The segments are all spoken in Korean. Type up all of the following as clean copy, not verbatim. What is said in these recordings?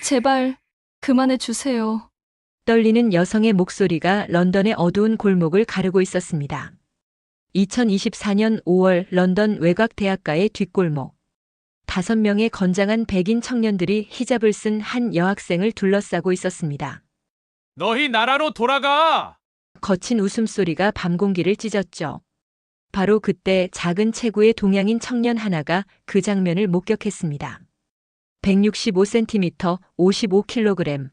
제발 그만해 주세요. 떨리는 여성의 목소리가 런던의 어두운 골목을 가르고 있었습니다. 2024년 5월 런던 외곽대학가의 뒷골목. 5명의 건장한 백인 청년들이 히잡을 쓴 한 여학생을 둘러싸고 있었습니다. 너희 나라로 돌아가! 거친 웃음소리가 밤 공기를 찢었죠. 바로 그때 작은 체구의 동양인 청년 하나가 그 장면을 목격했습니다. 165cm, 55kg.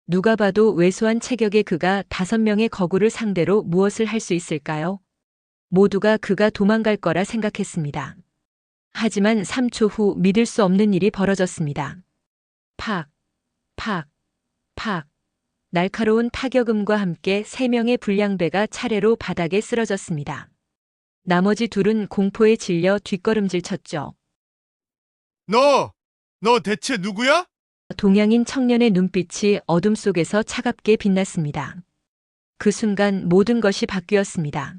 누가 봐도 왜소한 체격의 그가 5명의 거구를 상대로 무엇을 할 수 있을까요? 모두가 그가 도망갈 거라 생각했습니다. 하지만 3초 후 믿을 수 없는 일이 벌어졌습니다. 팍, 팍, 팍. 날카로운 타격음과 함께 3명의 불량배가 차례로 바닥에 쓰러졌습니다. 나머지 둘은 공포에 질려 뒷걸음질 쳤죠. 너 대체 누구야? 동양인 청년의 눈빛이 어둠 속에서 차갑게 빛났습니다. 그 순간 모든 것이 바뀌었습니다.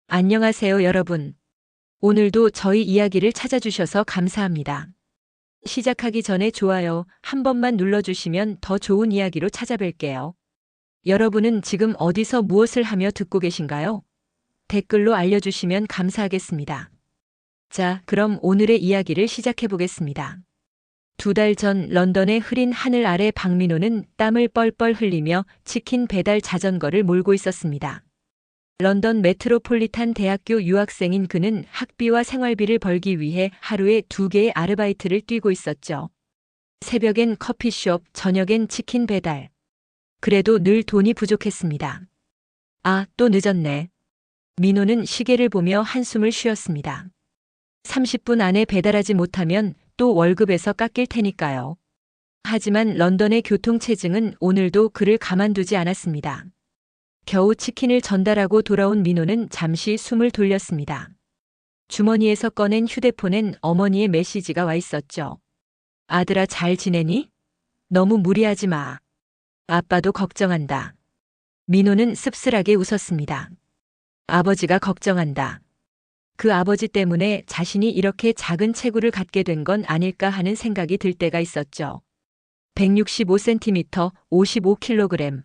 안녕하세요, 여러분. 오늘도 저희 이야기를 찾아주셔서 감사합니다. 시작하기 전에 좋아요 한 번만 눌러주시면 더 좋은 이야기로 찾아뵐게요. 여러분은 지금 어디서 무엇을 하며 듣고 계신가요? 댓글로 알려주시면 감사하겠습니다. 자, 그럼 오늘의 이야기를 시작해 보겠습니다. 2달 전 런던의 흐린 하늘 아래 박민호는 땀을 뻘뻘 흘리며 치킨 배달 자전거를 몰고 있었습니다. 런던 메트로폴리탄 대학교 유학생인 그는 학비와 생활비를 벌기 위해 하루에 2개의 아르바이트를 뛰고 있었죠. 새벽엔 커피숍, 저녁엔 치킨 배달. 그래도 늘 돈이 부족했습니다. 아, 또 늦었네. 민호는 시계를 보며 한숨을 쉬었습니다. 30분 안에 배달하지 못하면 또 월급에서 깎일 테니까요. 하지만 런던의 교통체증은 오늘도 그를 가만두지 않았습니다. 겨우 치킨을 전달하고 돌아온 민호는 잠시 숨을 돌렸습니다. 주머니에서 꺼낸 휴대폰엔 어머니의 메시지가 와 있었죠. 아들아, 잘 지내니? 너무 무리하지 마. 아빠도 걱정한다. 민호는 씁쓸하게 웃었습니다. 아버지가 걱정한다. 그 아버지 때문에 자신이 이렇게 작은 체구를 갖게 된 건 아닐까 하는 생각이 들 때가 있었죠. 165cm, 55kg.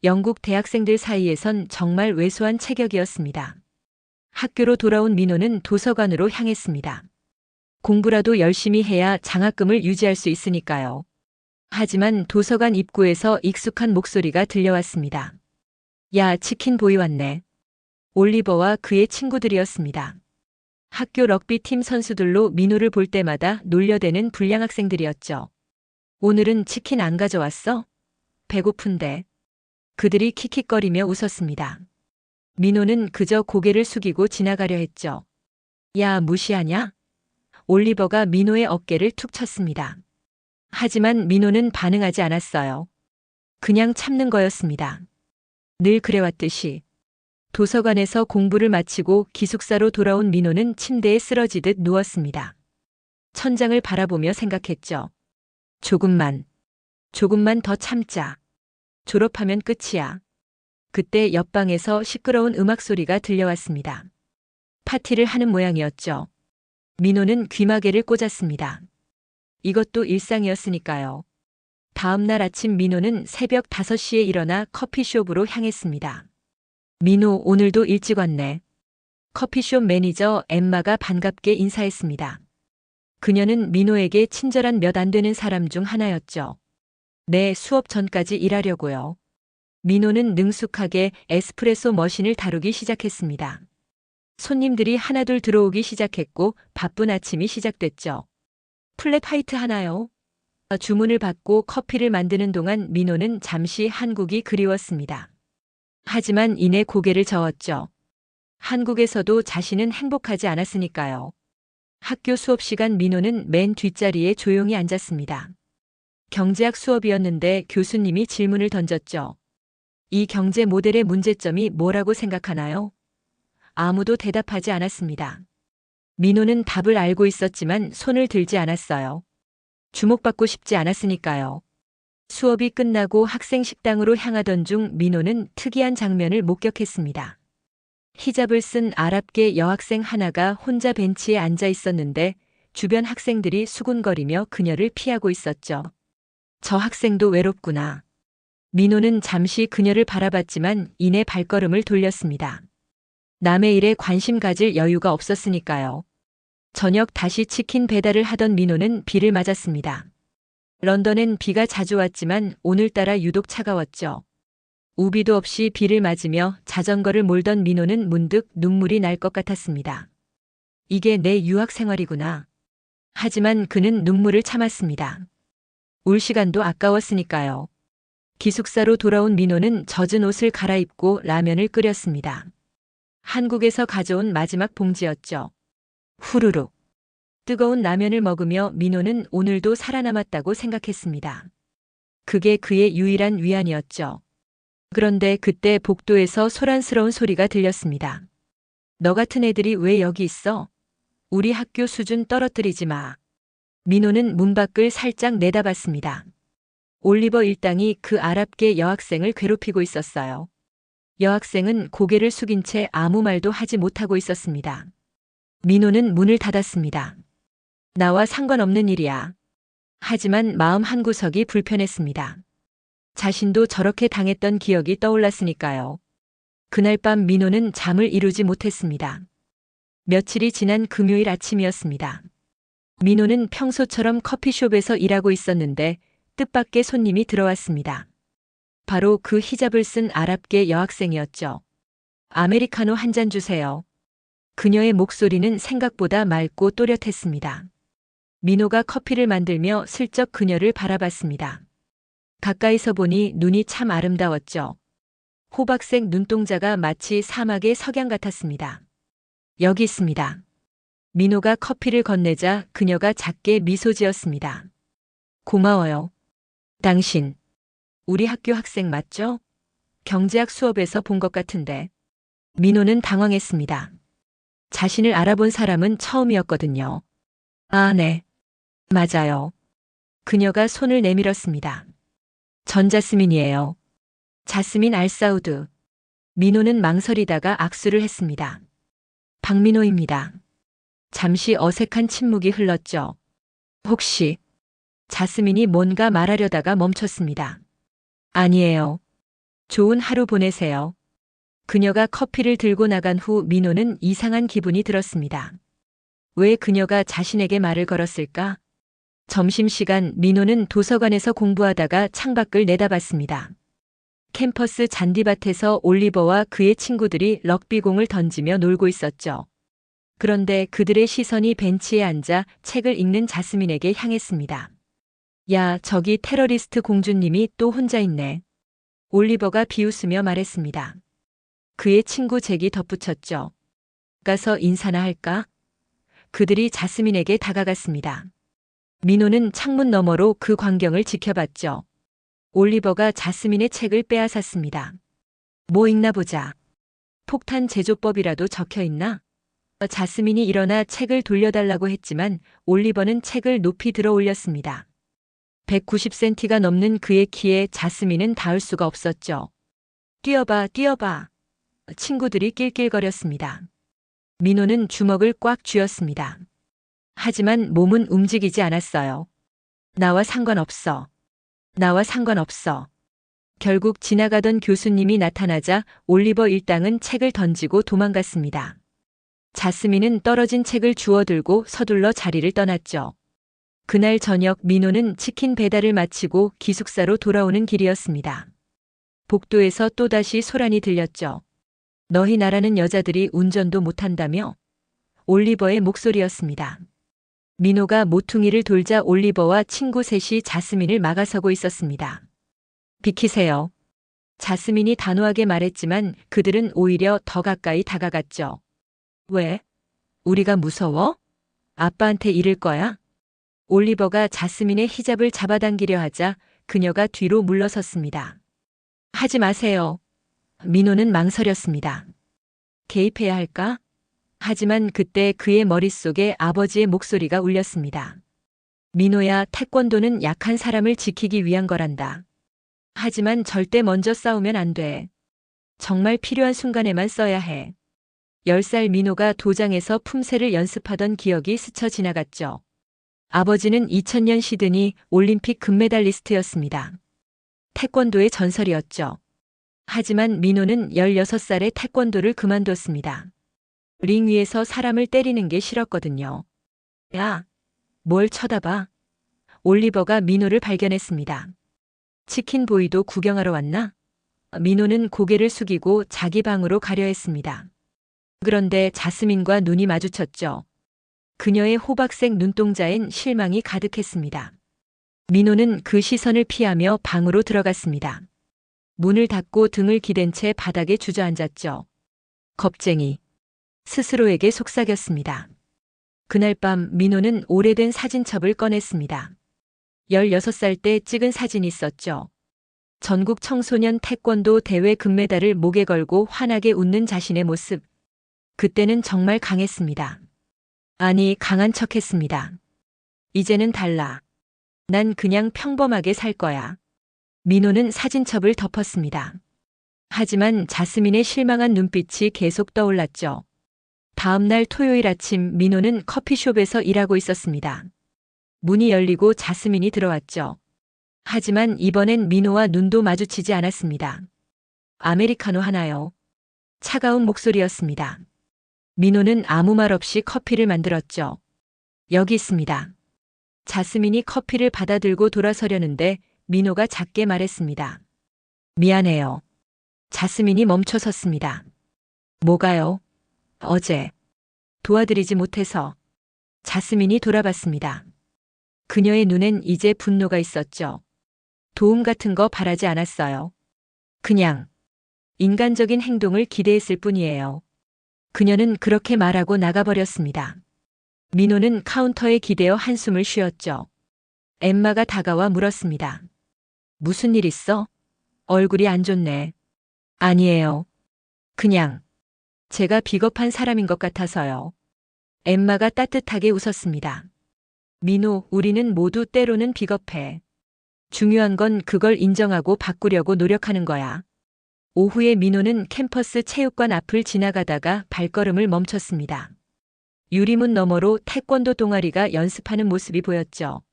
영국 대학생들 사이에선 정말 왜소한 체격이었습니다. 학교로 돌아온 민호는 도서관으로 향했습니다. 공부라도 열심히 해야 장학금을 유지할 수 있으니까요. 하지만 도서관 입구에서 익숙한 목소리가 들려왔습니다. 야, 치킨 보이 왔네. 올리버와 그의 친구들이었습니다. 학교 럭비팀 선수들로 민호를 볼 때마다 놀려대는 불량 학생들이었죠. 오늘은 치킨 안 가져왔어? 배고픈데. 그들이 킥킥거리며 웃었습니다. 민호는 그저 고개를 숙이고 지나가려 했죠. 야, 무시하냐? 올리버가 민호의 어깨를 툭 쳤습니다. 하지만 민호는 반응하지 않았어요. 그냥 참는 거였습니다. 늘 그래왔듯이. 도서관에서 공부를 마치고 기숙사로 돌아온 민호는 침대에 쓰러지듯 누웠습니다. 천장을 바라보며 생각했죠. 조금만 더 참자. 졸업하면 끝이야. 그때 옆방에서 시끄러운 음악 소리가 들려왔습니다. 파티를 하는 모양이었죠. 민호는 귀마개를 꽂았습니다. 이것도 일상이었으니까요. 다음 날 아침 민호는 새벽 5시에 일어나 커피숍으로 향했습니다. 민호, 오늘도 일찍 왔네. 커피숍 매니저 엠마가 반갑게 인사했습니다. 그녀는 민호에게 친절한 몇 안 되는 사람 중 하나였죠. 네, 수업 전까지 일하려고요. 민호는 능숙하게 에스프레소 머신을 다루기 시작했습니다. 손님들이 하나둘 들어오기 시작했고 바쁜 아침이 시작됐죠. 플랫 화이트 하나요? 주문을 받고 커피를 만드는 동안 민호는 잠시 한국이 그리웠습니다. 하지만 이내 고개를 저었죠. 한국에서도 자신은 행복하지 않았으니까요. 학교 수업 시간 민호는 맨 뒷자리에 조용히 앉았습니다. 경제학 수업이었는데 교수님이 질문을 던졌죠. 이 경제 모델의 문제점이 뭐라고 생각하나요? 아무도 대답하지 않았습니다. 민호는 답을 알고 있었지만 손을 들지 않았어요. 주목받고 싶지 않았으니까요. 수업이 끝나고 학생 식당으로 향하던 중 민호는 특이한 장면을 목격했습니다. 히잡을 쓴 아랍계 여학생 하나가 혼자 벤치에 앉아 있었는데 주변 학생들이 수군거리며 그녀를 피하고 있었죠. 저 학생도 외롭구나. 민호는 잠시 그녀를 바라봤지만 이내 발걸음을 돌렸습니다. 남의 일에 관심 가질 여유가 없었으니까요. 저녁 다시 치킨 배달을 하던 민호는 비를 맞았습니다. 런던엔 비가 자주 왔지만 오늘따라 유독 차가웠죠. 우비도 없이 비를 맞으며 자전거를 몰던 민호는 문득 눈물이 날 것 같았습니다. 이게 내 유학 생활이구나. 하지만 그는 눈물을 참았습니다. 올 시간도 아까웠으니까요. 기숙사로 돌아온 민호는 젖은 옷을 갈아입고 라면을 끓였습니다. 한국에서 가져온 마지막 봉지였죠. 후루룩. 뜨거운 라면을 먹으며 민호는 오늘도 살아남았다고 생각했습니다. 그게 그의 유일한 위안이었죠. 그런데 그때 복도에서 소란스러운 소리가 들렸습니다. 너 같은 애들이 왜 여기 있어? 우리 학교 수준 떨어뜨리지 마. 민호는 문 밖을 살짝 내다봤습니다. 올리버 일당이 그 아랍계 여학생을 괴롭히고 있었어요. 여학생은 고개를 숙인 채 아무 말도 하지 못하고 있었습니다. 민호는 문을 닫았습니다. 나와 상관없는 일이야. 하지만 마음 한구석이 불편했습니다. 자신도 저렇게 당했던 기억이 떠올랐으니까요. 그날 밤 민호는 잠을 이루지 못했습니다. 며칠이 지난 금요일 아침이었습니다. 민호는 평소처럼 커피숍에서 일하고 있었는데 뜻밖의 손님이 들어왔습니다. 바로 그 히잡을 쓴 아랍계 여학생이었죠. 아메리카노 한 잔 주세요. 그녀의 목소리는 생각보다 맑고 또렷했습니다. 민호가 커피를 만들며 슬쩍 그녀를 바라봤습니다. 가까이서 보니 눈이 참 아름다웠죠. 호박색 눈동자가 마치 사막의 석양 같았습니다. 여기 있습니다. 민호가 커피를 건네자 그녀가 작게 미소 지었습니다. 고마워요. 당신, 우리 학교 학생 맞죠? 경제학 수업에서 본 것 같은데. 민호는 당황했습니다. 자신을 알아본 사람은 처음이었거든요. 아, 네. 맞아요. 그녀가 손을 내밀었습니다. 전 자스민이에요. 자스민 알사우드. 민호는 망설이다가 악수를 했습니다. 박민호입니다. 잠시 어색한 침묵이 흘렀죠. 혹시 자스민이 뭔가 말하려다가 멈췄습니다. 아니에요. 좋은 하루 보내세요. 그녀가 커피를 들고 나간 후 민호는 이상한 기분이 들었습니다. 왜 그녀가 자신에게 말을 걸었을까? 점심시간 민호는 도서관에서 공부하다가 창밖을 내다봤습니다. 캠퍼스 잔디밭에서 올리버와 그의 친구들이 럭비공을 던지며 놀고 있었죠. 그런데 그들의 시선이 벤치에 앉아 책을 읽는 자스민에게 향했습니다. 야, 저기 테러리스트 공주님이 또 혼자 있네. 올리버가 비웃으며 말했습니다. 그의 친구 잭이 덧붙였죠. 가서 인사나 할까? 그들이 자스민에게 다가갔습니다. 민호는 창문 너머로 그 광경을 지켜봤죠. 올리버가 자스민의 책을 빼앗았습니다. 뭐 읽나 보자. 폭탄 제조법이라도 적혀 있나? 자스민이 일어나 책을 돌려달라고 했지만 올리버는 책을 높이 들어 올렸습니다. 190cm가 넘는 그의 키에 자스민은 닿을 수가 없었죠. 뛰어봐, 뛰어봐. 친구들이 낄낄거렸습니다. 민호는 주먹을 꽉 쥐었습니다. 하지만 몸은 움직이지 않았어요. 나와 상관없어. 나와 상관없어. 결국 지나가던 교수님이 나타나자 올리버 일당은 책을 던지고 도망갔습니다. 자스민은 떨어진 책을 주워들고 서둘러 자리를 떠났죠. 그날 저녁 민호는 치킨 배달을 마치고 기숙사로 돌아오는 길이었습니다. 복도에서 또다시 소란이 들렸죠. 너희 나라는 여자들이 운전도 못한다며? 올리버의 목소리였습니다. 민호가 모퉁이를 돌자 올리버와 친구 셋이 자스민을 막아서고 있었습니다. 비키세요. 자스민이 단호하게 말했지만 그들은 오히려 더 가까이 다가갔죠. 왜? 우리가 무서워? 아빠한테 이를 거야? 올리버가 자스민의 히잡을 잡아당기려 하자 그녀가 뒤로 물러섰습니다. 하지 마세요. 민호는 망설였습니다. 개입해야 할까? 하지만 그때 그의 머릿속에 아버지의 목소리가 울렸습니다. 민호야, 태권도는 약한 사람을 지키기 위한 거란다. 하지만 절대 먼저 싸우면 안 돼. 정말 필요한 순간에만 써야 해. 10살 민호가 도장에서 품새를 연습하던 기억이 스쳐 지나갔죠. 아버지는 2000년 시드니 올림픽 금메달리스트였습니다. 태권도의 전설이었죠. 하지만 민호는 16살에 태권도를 그만뒀습니다. 링 위에서 사람을 때리는 게 싫었거든요. 야, 뭘 쳐다봐? 올리버가 민호를 발견했습니다. 치킨 보이도 구경하러 왔나? 민호는 고개를 숙이고 자기 방으로 가려 했습니다. 그런데 자스민과 눈이 마주쳤죠. 그녀의 호박색 눈동자엔 실망이 가득했습니다. 민호는 그 시선을 피하며 방으로 들어갔습니다. 문을 닫고 등을 기댄 채 바닥에 주저앉았죠. 겁쟁이. 스스로에게 속삭였습니다. 그날 밤 민호는 오래된 사진첩을 꺼냈습니다. 16살 때 찍은 사진이 있었죠. 전국 청소년 태권도 대회 금메달을 목에 걸고 환하게 웃는 자신의 모습. 그때는 정말 강했습니다. 아니, 강한 척했습니다. 이제는 달라. 난 그냥 평범하게 살 거야. 민호는 사진첩을 덮었습니다. 하지만 자스민의 실망한 눈빛이 계속 떠올랐죠. 다음 날 토요일 아침 민호는 커피숍에서 일하고 있었습니다. 문이 열리고 자스민이 들어왔죠. 하지만 이번엔 민호와 눈도 마주치지 않았습니다. 아메리카노 하나요? 차가운 목소리였습니다. 민호는 아무 말 없이 커피를 만들었죠. 여기 있습니다. 자스민이 커피를 받아들고 돌아서려는데 민호가 작게 말했습니다. 미안해요. 자스민이 멈춰 섰습니다. 뭐가요? 어제 도와드리지 못해서. 자스민이 돌아봤습니다. 그녀의 눈엔 이제 분노가 있었죠. 도움 같은 거 바라지 않았어요. 그냥 인간적인 행동을 기대했을 뿐이에요. 그녀는 그렇게 말하고 나가버렸습니다. 민호는 카운터에 기대어 한숨을 쉬었죠. 엠마가 다가와 물었습니다. 무슨 일 있어? 얼굴이 안 좋네. 아니에요. 그냥 제가 비겁한 사람인 것 같아서요. 엠마가 따뜻하게 웃었습니다. 민호, 우리는 모두 때로는 비겁해. 중요한 건 그걸 인정하고 바꾸려고 노력하는 거야. 오후에 민호는 캠퍼스 체육관 앞을 지나가다가 발걸음을 멈췄습니다. 유리문 너머로 태권도 동아리가 연습하는 모습이 보였죠.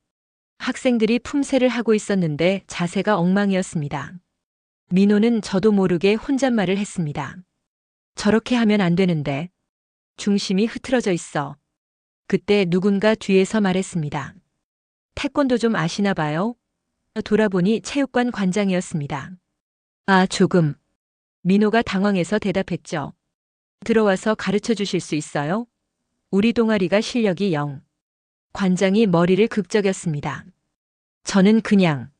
학생들이 품새를 하고 있었는데 자세가 엉망이었습니다. 민호는 저도 모르게 혼잣말을 했습니다. 저렇게 하면 안 되는데. 중심이 흐트러져 있어. 그때 누군가 뒤에서 말했습니다. 태권도 좀 아시나 봐요? 돌아보니 체육관 관장이었습니다. 아, 조금. 민호가 당황해서 대답했죠. 들어와서 가르쳐 주실 수 있어요? 우리 동아리가 실력이 0. 관장이 머리를 극적였습니다. 저는 그냥.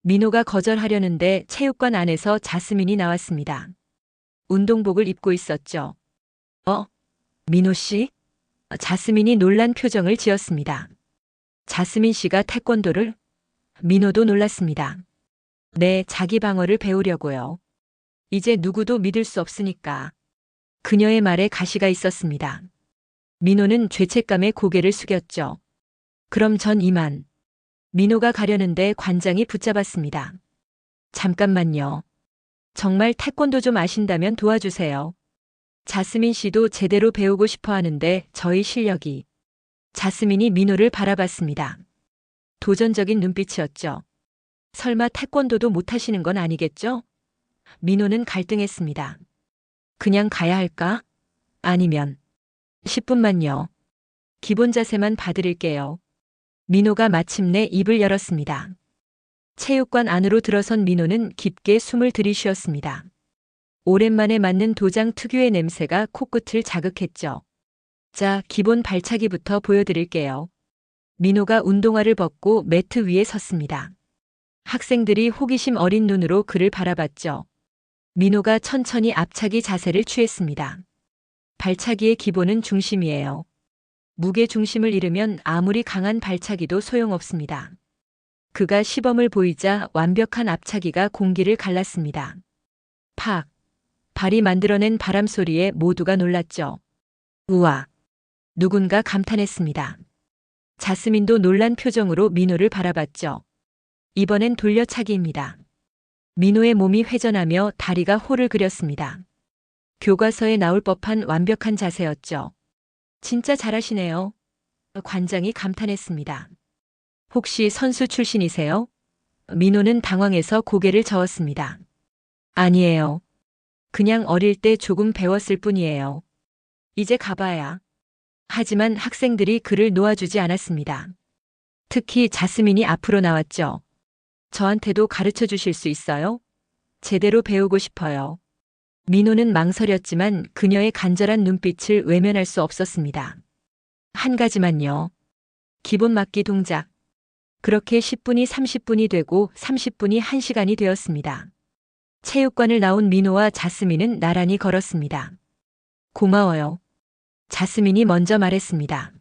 민호가 거절하려는데 체육관 안에서 자스민이 나왔습니다. 운동복을 입고 있었죠. 민호 씨? 자스민이 놀란 표정을 지었습니다. 자스민 씨가 태권도를? 민호도 놀랐습니다. 네, 자기 방어를 배우려고요. 이제 누구도 믿을 수 없으니까. 그녀의 말에 가시가 있었습니다. 민호는 죄책감에 고개를 숙였죠. 그럼 전 이만. 민호가 가려는데 관장이 붙잡았습니다. 잠깐만요. 정말 태권도 좀 아신다면 도와주세요. 자스민 씨도 제대로 배우고 싶어 하는데 저희 실력이. 자스민이 민호를 바라봤습니다. 도전적인 눈빛이었죠. 설마 태권도도 못하시는 건 아니겠죠? 민호는 갈등했습니다. 그냥 가야 할까? 아니면 10분만요. 기본 자세만 봐드릴게요. 민호가 마침내 입을 열었습니다. 체육관 안으로 들어선 민호는 깊게 숨을 들이쉬었습니다. 오랜만에 맞는 도장 특유의 냄새가 코끝을 자극했죠. 자, 기본 발차기부터 보여드릴게요. 민호가 운동화를 벗고 매트 위에 섰습니다. 학생들이 호기심 어린 눈으로 그를 바라봤죠. 민호가 천천히 앞차기 자세를 취했습니다. 발차기의 기본은 중심이에요. 무게 중심을 잃으면 아무리 강한 발차기도 소용없습니다. 그가 시범을 보이자 완벽한 앞차기가 공기를 갈랐습니다. 팍! 발이 만들어낸 바람 소리에 모두가 놀랐죠. 우와! 누군가 감탄했습니다. 자스민도 놀란 표정으로 민호를 바라봤죠. 이번엔 돌려차기입니다. 민호의 몸이 회전하며 다리가 홀을 그렸습니다. 교과서에 나올 법한 완벽한 자세였죠. 진짜 잘하시네요. 관장이 감탄했습니다. 혹시 선수 출신이세요? 민호는 당황해서 고개를 저었습니다. 아니에요. 그냥 어릴 때 조금 배웠을 뿐이에요. 이제 가봐야. 하지만 학생들이 그를 놓아주지 않았습니다. 특히 자스민이 앞으로 나왔죠. 저한테도 가르쳐 주실 수 있어요? 제대로 배우고 싶어요. 민호는 망설였지만 그녀의 간절한 눈빛을 외면할 수 없었습니다. 한 가지만요. 기본 막기 동작. 그렇게 10분이 30분이 되고 30분이 1시간이 되었습니다. 체육관을 나온 민호와 자스민은 나란히 걸었습니다. 고마워요. 자스민이 먼저 말했습니다.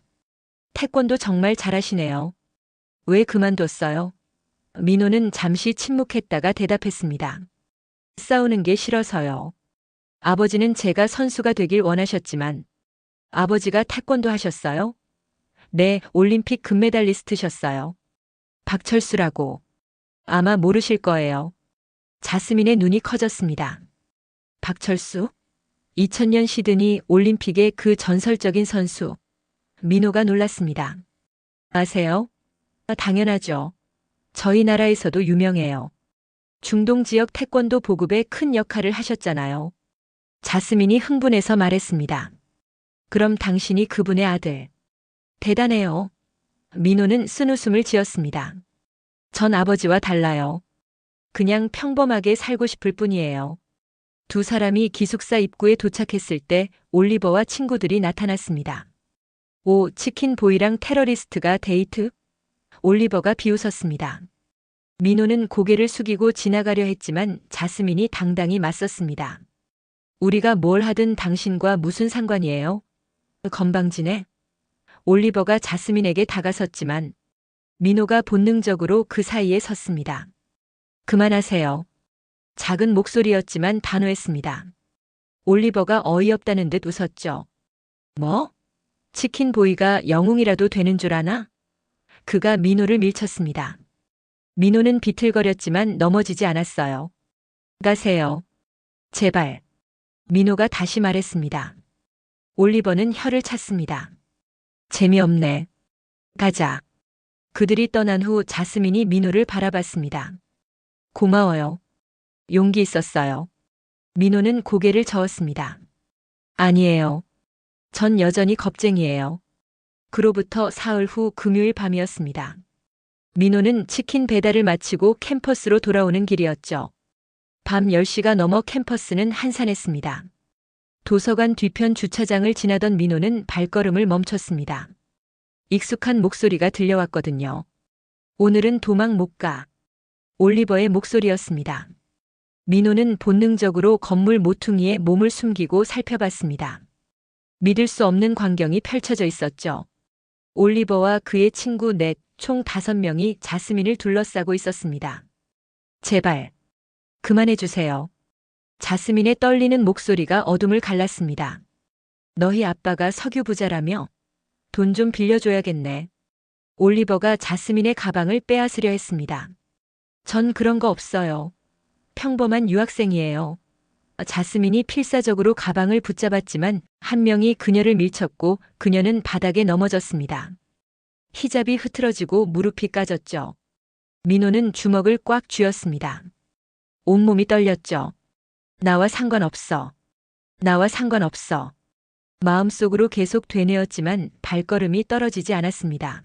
태권도 정말 잘하시네요. 왜 그만뒀어요? 민호는 잠시 침묵했다가 대답했습니다. 싸우는 게 싫어서요. 아버지는 제가 선수가 되길 원하셨지만 아버지가 태권도 하셨어요? 네, 올림픽 금메달리스트셨어요. 박철수라고. 아마 모르실 거예요. 자스민의 눈이 커졌습니다. 박철수? 2000년 시드니 올림픽의 그 전설적인 선수. 민호가 놀랐습니다. 아세요? 당연하죠. 저희 나라에서도 유명해요. 중동 지역 태권도 보급에 큰 역할을 하셨잖아요. 자스민이 흥분해서 말했습니다. 그럼 당신이 그분의 아들. 대단해요. 민호는 쓴웃음을 지었습니다. 전 아버지와 달라요. 그냥 평범하게 살고 싶을 뿐이에요. 두 사람이 기숙사 입구에 도착했을 때 올리버와 친구들이 나타났습니다. 오, 치킨 보이랑 테러리스트가 데이트? 올리버가 비웃었습니다. 민호는 고개를 숙이고 지나가려 했지만 자스민이 당당히 맞섰습니다. 우리가 뭘 하든 당신과 무슨 상관이에요? 건방지네. 올리버가 자스민에게 다가섰지만 민호가 본능적으로 그 사이에 섰습니다. 그만하세요. 작은 목소리였지만 단호했습니다. 올리버가 어이없다는 듯 웃었죠. 뭐? 치킨 보이가 영웅이라도 되는 줄 아나? 그가 민호를 밀쳤습니다. 민호는 비틀거렸지만 넘어지지 않았어요. 가세요. 제발. 민호가 다시 말했습니다. 올리버는 혀를 찼습니다. 재미없네. 가자. 그들이 떠난 후 자스민이 민호를 바라봤습니다. 고마워요. 용기 있었어요. 민호는 고개를 저었습니다. 아니에요. 전 여전히 겁쟁이에요. 그로부터 사흘 후 금요일 밤이었습니다. 민호는 치킨 배달을 마치고 캠퍼스로 돌아오는 길이었죠. 밤 10시가 넘어 캠퍼스는 한산했습니다. 도서관 뒤편 주차장을 지나던 민호는 발걸음을 멈췄습니다. 익숙한 목소리가 들려왔거든요. 오늘은 도망 못 가. 올리버의 목소리였습니다. 민호는 본능적으로 건물 모퉁이에 몸을 숨기고 살펴봤습니다. 믿을 수 없는 광경이 펼쳐져 있었죠. 올리버와 그의 친구 넷, 총 5명이 자스민을 둘러싸고 있었습니다. 제발. 그만해주세요. 자스민의 떨리는 목소리가 어둠을 갈랐습니다. 너희 아빠가 석유 부자라며? 돈 좀 빌려줘야겠네. 올리버가 자스민의 가방을 빼앗으려 했습니다. 전 그런 거 없어요. 평범한 유학생이에요. 자스민이 필사적으로 가방을 붙잡았지만 한 명이 그녀를 밀쳤고 그녀는 바닥에 넘어졌습니다. 히잡이 흐트러지고 무릎이 까졌죠. 민호는 주먹을 꽉 쥐었습니다. 온몸이 떨렸죠. 나와 상관없어. 나와 상관없어. 마음속으로 계속 되뇌었지만 발걸음이 떨어지지 않았습니다.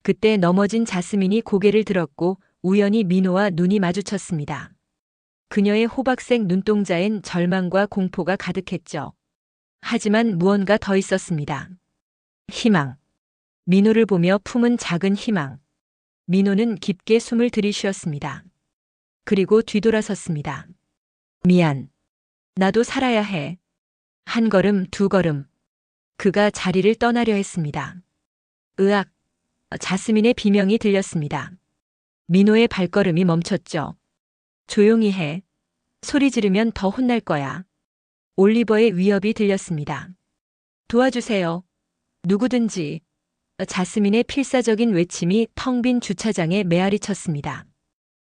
그때 넘어진 자스민이 고개를 들었고 우연히 민호와 눈이 마주쳤습니다. 그녀의 호박색 눈동자엔 절망과 공포가 가득했죠. 하지만 무언가 더 있었습니다. 희망. 민호를 보며 품은 작은 희망. 민호는 깊게 숨을 들이쉬었습니다. 그리고 뒤돌아섰습니다. 미안. 나도 살아야 해. 한 걸음, 두 걸음. 그가 자리를 떠나려 했습니다. 으악. 자스민의 비명이 들렸습니다. 민호의 발걸음이 멈췄죠. 조용히 해. 소리 지르면 더 혼날 거야. 올리버의 위협이 들렸습니다. 도와주세요. 누구든지. 자스민의 필사적인 외침이 텅 빈 주차장에 메아리 쳤습니다.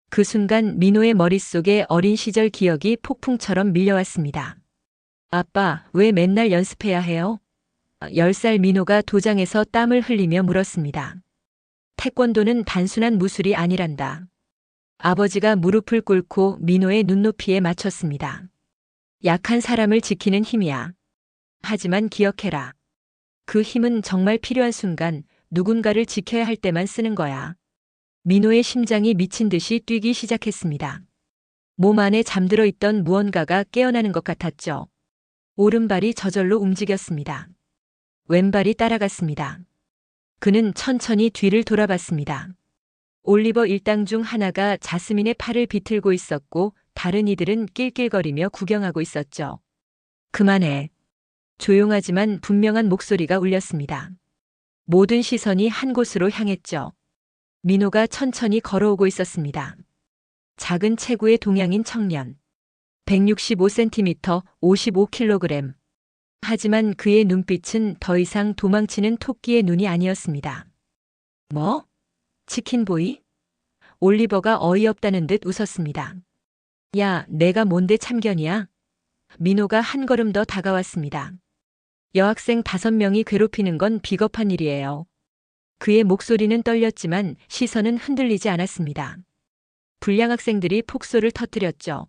그 순간 민호의 머릿속에 어린 시절 기억이 폭풍처럼 밀려왔습니다. 아빠, 왜 맨날 연습해야 해요? 10살 민호가 도장에서 땀을 흘리며 물었습니다. 태권도는 단순한 무술이 아니란다. 아버지가 무릎을 꿇고 민호의 눈높이에 맞췄습니다. 약한 사람을 지키는 힘이야. 하지만 기억해라. 그 힘은 정말 필요한 순간 누군가를 지켜야 할 때만 쓰는 거야. 민호의 심장이 미친 듯이 뛰기 시작했습니다. 몸 안에 잠들어 있던 무언가가 깨어나는 것 같았죠. 오른발이 저절로 움직였습니다. 왼발이 따라갔습니다. 그는 천천히 뒤를 돌아봤습니다. 올리버 일당 중 하나가 자스민의 팔을 비틀고 있었고 다른 이들은 낄낄거리며 구경하고 있었죠. 그만해. 조용하지만 분명한 목소리가 울렸습니다. 모든 시선이 한 곳으로 향했죠. 민호가 천천히 걸어오고 있었습니다. 작은 체구의 동양인 청년. 165cm, 55kg. 하지만 그의 눈빛은 더 이상 도망치는 토끼의 눈이 아니었습니다. 뭐? 치킨보이? 올리버가 어이없다는 듯 웃었습니다. 야, 내가 뭔데 참견이야? 민호가 한 걸음 더 다가왔습니다. 여학생 5명이 괴롭히는 건 비겁한 일이에요. 그의 목소리는 떨렸지만 시선은 흔들리지 않았습니다. 불량 학생들이 폭소를 터뜨렸죠.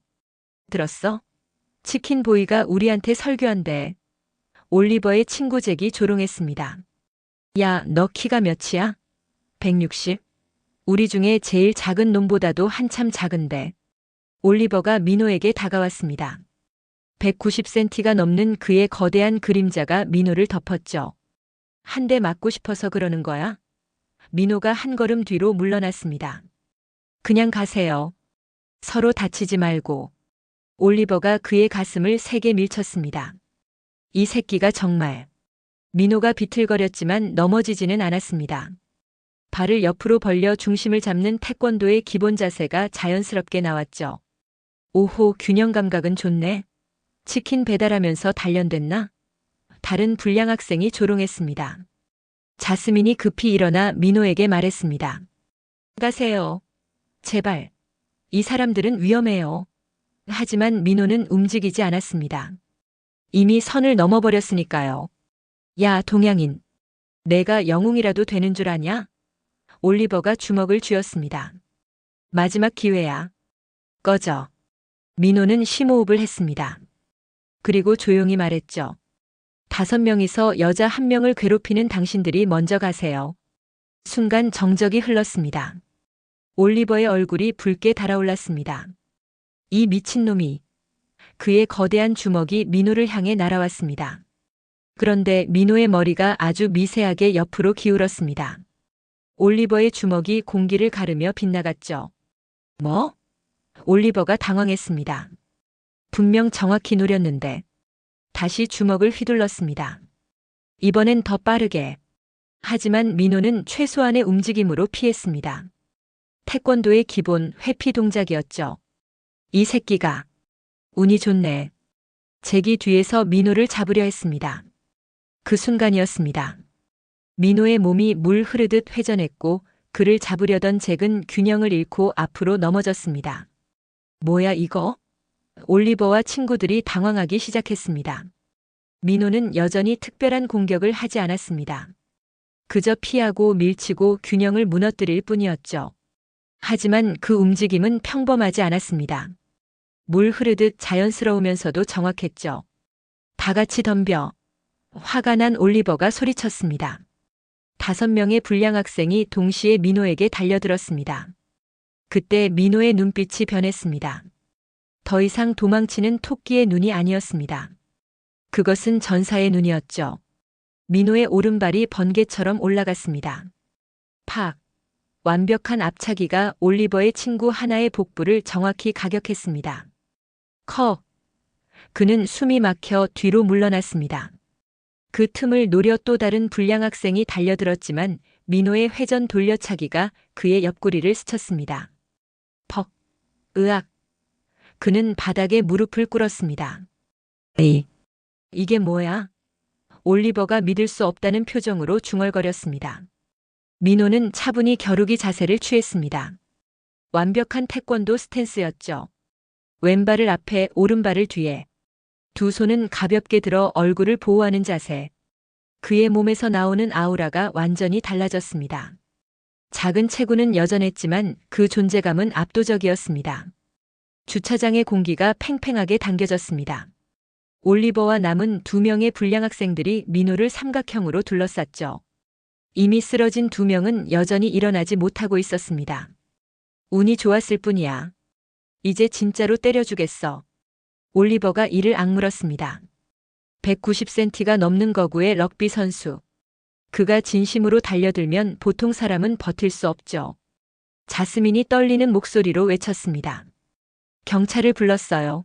들었어? 치킨보이가 우리한테 설교한대. 올리버의 친구 잭이 조롱했습니다. 야, 너 키가 몇이야? 160. 우리 중에 제일 작은 놈보다도 한참 작은데. 올리버가 민호에게 다가왔습니다. 190cm가 넘는 그의 거대한 그림자가 민호를 덮었죠. 한 대 맞고 싶어서 그러는 거야? 민호가 한 걸음 뒤로 물러났습니다. 그냥 가세요. 서로 다치지 말고. 올리버가 그의 가슴을 세게 밀쳤습니다. 이 새끼가 정말. 민호가 비틀거렸지만 넘어지지는 않았습니다. 발을 옆으로 벌려 중심을 잡는 태권도의 기본 자세가 자연스럽게 나왔죠. 오호, 균형 감각은 좋네. 치킨 배달하면서 단련됐나? 다른 불량 학생이 조롱했습니다. 자스민이 급히 일어나 민호에게 말했습니다. 가세요. 제발. 이 사람들은 위험해요. 하지만 민호는 움직이지 않았습니다. 이미 선을 넘어버렸으니까요. 야, 동양인. 내가 영웅이라도 되는 줄 아냐? 올리버가 주먹을 쥐었습니다. 마지막 기회야. 꺼져. 민호는 심호흡을 했습니다. 그리고 조용히 말했죠. 5명이서 여자 1명을 괴롭히는 당신들이 먼저 가세요. 순간 정적이 흘렀습니다. 올리버의 얼굴이 붉게 달아올랐습니다. 이 미친놈이. 그의 거대한 주먹이 민호를 향해 날아왔습니다. 그런데 민호의 머리가 아주 미세하게 옆으로 기울었습니다. 올리버의 주먹이 공기를 가르며 빗나갔죠. 뭐? 올리버가 당황했습니다. 분명 정확히 노렸는데. 다시 주먹을 휘둘렀습니다. 이번엔 더 빠르게. 하지만 민호는 최소한의 움직임으로 피했습니다. 태권도의 기본 회피 동작이었죠. 이 새끼가. 운이 좋네. 잭이 뒤에서 민호를 잡으려 했습니다. 그 순간이었습니다. 민호의 몸이 물 흐르듯 회전했고 그를 잡으려던 잭은 균형을 잃고 앞으로 넘어졌습니다. 뭐야 이거? 올리버와 친구들이 당황하기 시작했습니다. 민호는 여전히 특별한 공격을 하지 않았습니다. 그저 피하고 밀치고 균형을 무너뜨릴 뿐이었죠. 하지만 그 움직임은 평범하지 않았습니다. 물 흐르듯 자연스러우면서도 정확했죠. 다 같이 덤벼. 화가 난 올리버가 소리쳤습니다. 5명의 불량 학생이 동시에 민호에게 달려들었습니다. 그때 민호의 눈빛이 변했습니다. 더 이상 도망치는 토끼의 눈이 아니었습니다. 그것은 전사의 눈이었죠. 민호의 오른발이 번개처럼 올라갔습니다. 팍! 완벽한 앞차기가 올리버의 친구 하나의 복부를 정확히 가격했습니다. 컥! 그는 숨이 막혀 뒤로 물러났습니다. 그 틈을 노려 또 다른 불량 학생이 달려들었지만 민호의 회전 돌려차기가 그의 옆구리를 스쳤습니다. 퍽! 으악! 그는 바닥에 무릎을 꿇었습니다. 이게 뭐야? 올리버가 믿을 수 없다는 표정으로 중얼거렸습니다. 민호는 차분히 겨루기 자세를 취했습니다. 완벽한 태권도 스탠스였죠. 왼발을 앞에 오른발을 뒤에. 두 손은 가볍게 들어 얼굴을 보호하는 자세. 그의 몸에서 나오는 아우라가 완전히 달라졌습니다. 작은 체구는 여전했지만 그 존재감은 압도적이었습니다. 주차장의 공기가 팽팽하게 당겨졌습니다. 올리버와 남은 2명의 불량 학생들이 민호를 삼각형으로 둘러쌌죠. 이미 쓰러진 2명은 여전히 일어나지 못하고 있었습니다. 운이 좋았을 뿐이야. 이제 진짜로 때려주겠어. 올리버가 이를 악물었습니다. 190cm가 넘는 거구의 럭비 선수. 그가 진심으로 달려들면 보통 사람은 버틸 수 없죠. 자스민이 떨리는 목소리로 외쳤습니다. 경찰을 불렀어요.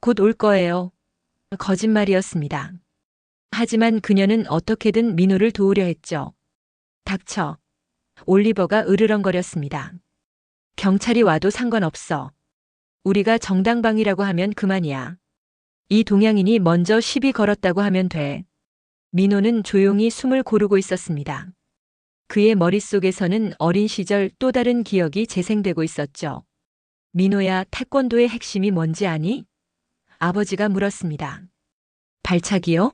곧 올 거예요. 거짓말이었습니다. 하지만 그녀는 어떻게든 민호를 도우려 했죠. 닥쳐. 올리버가 으르렁거렸습니다. 경찰이 와도 상관없어. 우리가 정당방위라고 하면 그만이야. 이 동양인이 먼저 시비 걸었다고 하면 돼. 민호는 조용히 숨을 고르고 있었습니다. 그의 머릿속에서는 어린 시절 또 다른 기억이 재생되고 있었죠. 민호야, 태권도의 핵심이 뭔지 아니? 아버지가 물었습니다. 발차기요?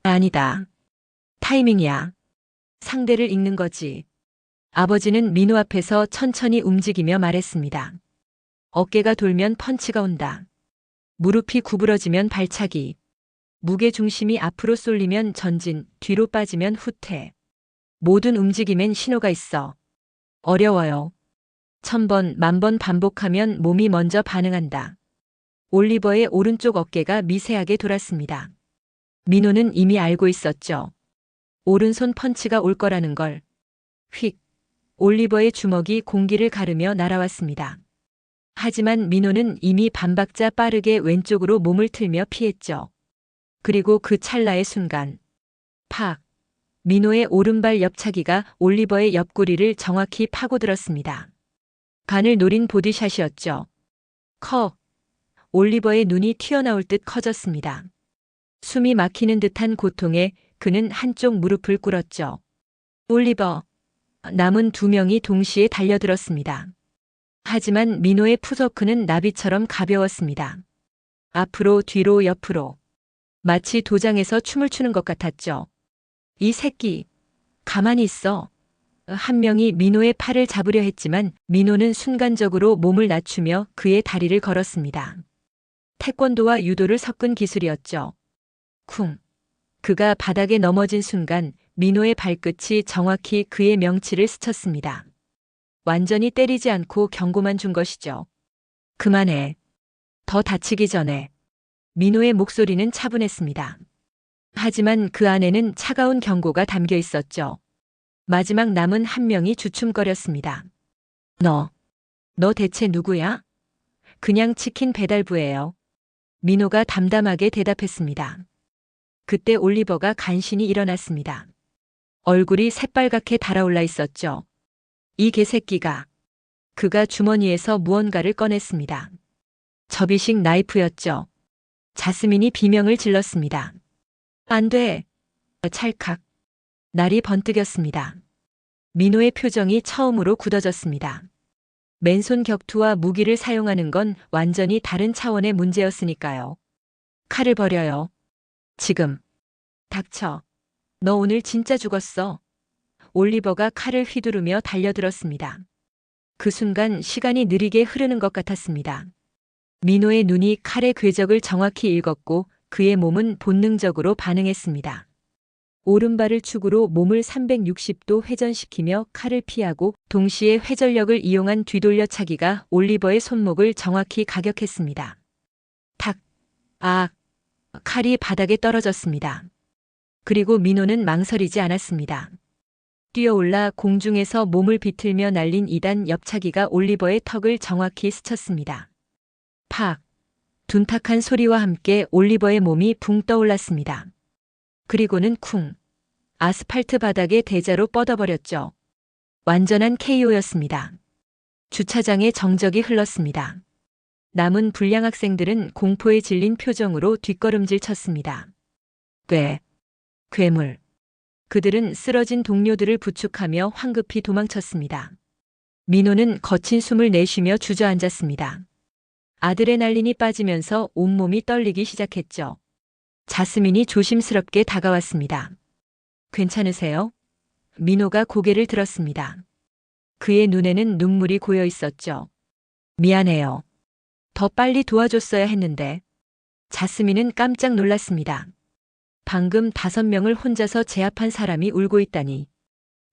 아니다. 타이밍이야. 상대를 읽는 거지. 아버지는 민호 앞에서 천천히 움직이며 말했습니다. 어깨가 돌면 펀치가 온다. 무릎이 구부러지면 발차기. 무게 중심이 앞으로 쏠리면 전진, 뒤로 빠지면 후퇴. 모든 움직임엔 신호가 있어. 어려워요. 1000번, 10,000번 반복하면 몸이 먼저 반응한다. 올리버의 오른쪽 어깨가 미세하게 돌았습니다. 민호는 이미 알고 있었죠. 오른손 펀치가 올 거라는 걸. 휙. 올리버의 주먹이 공기를 가르며 날아왔습니다. 하지만 민호는 이미 반박자 빠르게 왼쪽으로 몸을 틀며 피했죠. 그리고 그 찰나의 순간. 팍. 민호의 오른발 옆차기가 올리버의 옆구리를 정확히 파고들었습니다. 간을 노린 보디샷이었죠. 커. 올리버의 눈이 튀어나올 듯 커졌습니다. 숨이 막히는 듯한 고통에 그는 한쪽 무릎을 꿇었죠. 올리버. 남은 2명이 동시에 달려들었습니다. 하지만 민호의 푸서크는 나비처럼 가벼웠습니다. 앞으로 뒤로 옆으로. 마치 도장에서 춤을 추는 것 같았죠. 이 새끼. 가만히 있어. 한 명이 민호의 팔을 잡으려 했지만 민호는 순간적으로 몸을 낮추며 그의 다리를 걸었습니다. 태권도와 유도를 섞은 기술이었죠. 쿵. 그가 바닥에 넘어진 순간 민호의 발끝이 정확히 그의 명치를 스쳤습니다. 완전히 때리지 않고 경고만 준 것이죠. 그만해. 더 다치기 전에. 민호의 목소리는 차분했습니다. 하지만 그 안에는 차가운 경고가 담겨 있었죠. 마지막 남은 한 명이 주춤거렸습니다. 너 대체 누구야? 그냥 치킨 배달부예요. 민호가 담담하게 대답했습니다. 그때 올리버가 간신히 일어났습니다. 얼굴이 새빨갛게 달아올라 있었죠. 이 개새끼가. 그가 주머니에서 무언가를 꺼냈습니다. 접이식 나이프였죠. 자스민이 비명을 질렀습니다. 안 돼. 찰칵. 날이 번뜩였습니다. 민호의 표정이 처음으로 굳어졌습니다. 맨손 격투와 무기를 사용하는 건 완전히 다른 차원의 문제였으니까요. 칼을 버려요. 지금. 닥쳐. 너 오늘 진짜 죽었어. 올리버가 칼을 휘두르며 달려들었습니다. 그 순간 시간이 느리게 흐르는 것 같았습니다. 민호의 눈이 칼의 궤적을 정확히 읽었고 그의 몸은 본능적으로 반응했습니다. 오른발을 축으로 몸을 360도 회전시키며 칼을 피하고 동시에 회전력을 이용한 뒤돌려차기가 올리버의 손목을 정확히 가격했습니다. 탁. 아. 칼이 바닥에 떨어졌습니다. 그리고 민호는 망설이지 않았습니다. 뛰어올라 공중에서 몸을 비틀며 날린 2단 옆차기가 올리버의 턱을 정확히 스쳤습니다. 팍. 둔탁한 소리와 함께 올리버의 몸이 붕 떠올랐습니다. 그리고는 쿵. 아스팔트 바닥에 대자로 뻗어버렸죠. 완전한 KO였습니다. 주차장에 정적이 흘렀습니다. 남은 불량 학생들은 공포에 질린 표정으로 뒷걸음질 쳤습니다. 괴물. 그들은 쓰러진 동료들을 부축하며 황급히 도망쳤습니다. 민호는 거친 숨을 내쉬며 주저앉았습니다. 아드레날린이 빠지면서 온몸이 떨리기 시작했죠. 자스민이 조심스럽게 다가왔습니다. 괜찮으세요? 민호가 고개를 들었습니다. 그의 눈에는 눈물이 고여 있었죠. 미안해요. 더 빨리 도와줬어야 했는데. 자스민은 깜짝 놀랐습니다. 방금 5명을 혼자서 제압한 사람이 울고 있다니.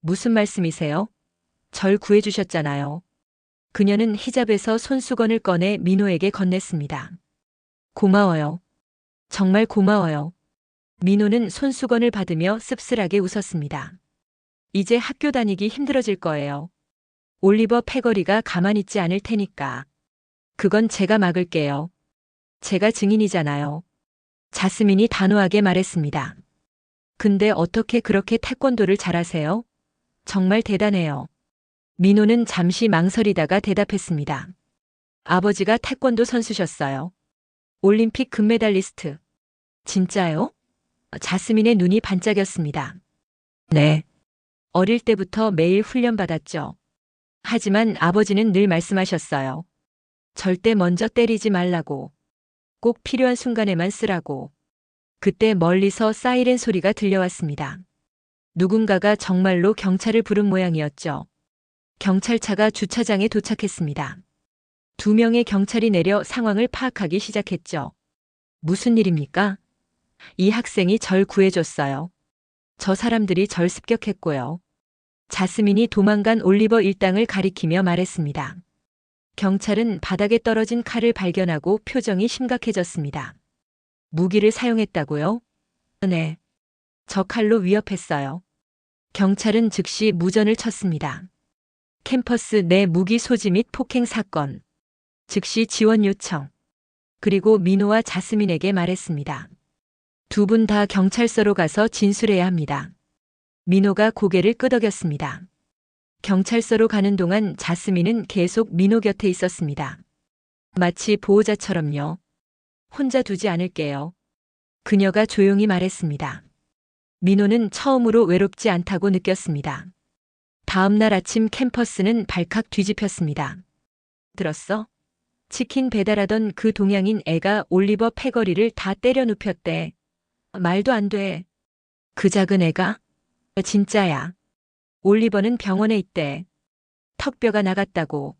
무슨 말씀이세요? 절 구해주셨잖아요. 그녀는 히잡에서 손수건을 꺼내 민호에게 건넸습니다. 고마워요. 정말 고마워요. 민호는 손수건을 받으며 씁쓸하게 웃었습니다. 이제 학교 다니기 힘들어질 거예요. 올리버 패거리가 가만히 있지 않을 테니까. 그건 제가 막을게요. 제가 증인이잖아요. 자스민이 단호하게 말했습니다. 근데 어떻게 그렇게 태권도를 잘하세요? 정말 대단해요. 민호는 잠시 망설이다가 대답했습니다. 아버지가 태권도 선수셨어요. 올림픽 금메달리스트. 진짜요? 자스민의 눈이 반짝였습니다. 네. 어릴 때부터 매일 훈련받았죠. 하지만 아버지는 늘 말씀하셨어요. 절대 먼저 때리지 말라고. 꼭 필요한 순간에만 쓰라고. 그때 멀리서 사이렌 소리가 들려왔습니다. 누군가가 정말로 경찰을 부른 모양이었죠. 경찰차가 주차장에 도착했습니다. 2명의 경찰이 내려 상황을 파악하기 시작했죠. 무슨 일입니까? 이 학생이 절 구해줬어요. 저 사람들이 절 습격했고요. 자스민이 도망간 올리버 일당을 가리키며 말했습니다. 경찰은 바닥에 떨어진 칼을 발견하고 표정이 심각해졌습니다. 무기를 사용했다고요? 네. 저 칼로 위협했어요. 경찰은 즉시 무전을 쳤습니다. 캠퍼스 내 무기 소지 및 폭행 사건. 즉시 지원 요청. 그리고 민호와 자스민에게 말했습니다. 2분 다 경찰서로 가서 진술해야 합니다. 민호가 고개를 끄덕였습니다. 경찰서로 가는 동안 자스민은 계속 민호 곁에 있었습니다. 마치 보호자처럼요. 혼자 두지 않을게요. 그녀가 조용히 말했습니다. 민호는 처음으로 외롭지 않다고 느꼈습니다. 다음 날 아침 캠퍼스는 발칵 뒤집혔습니다. 들었어? 치킨 배달하던 그 동양인 애가 올리버 패거리를 다 때려 눕혔대. 말도 안 돼. 그 작은 애가? 진짜야. 올리버는 병원에 있대. 턱뼈가 나갔다고.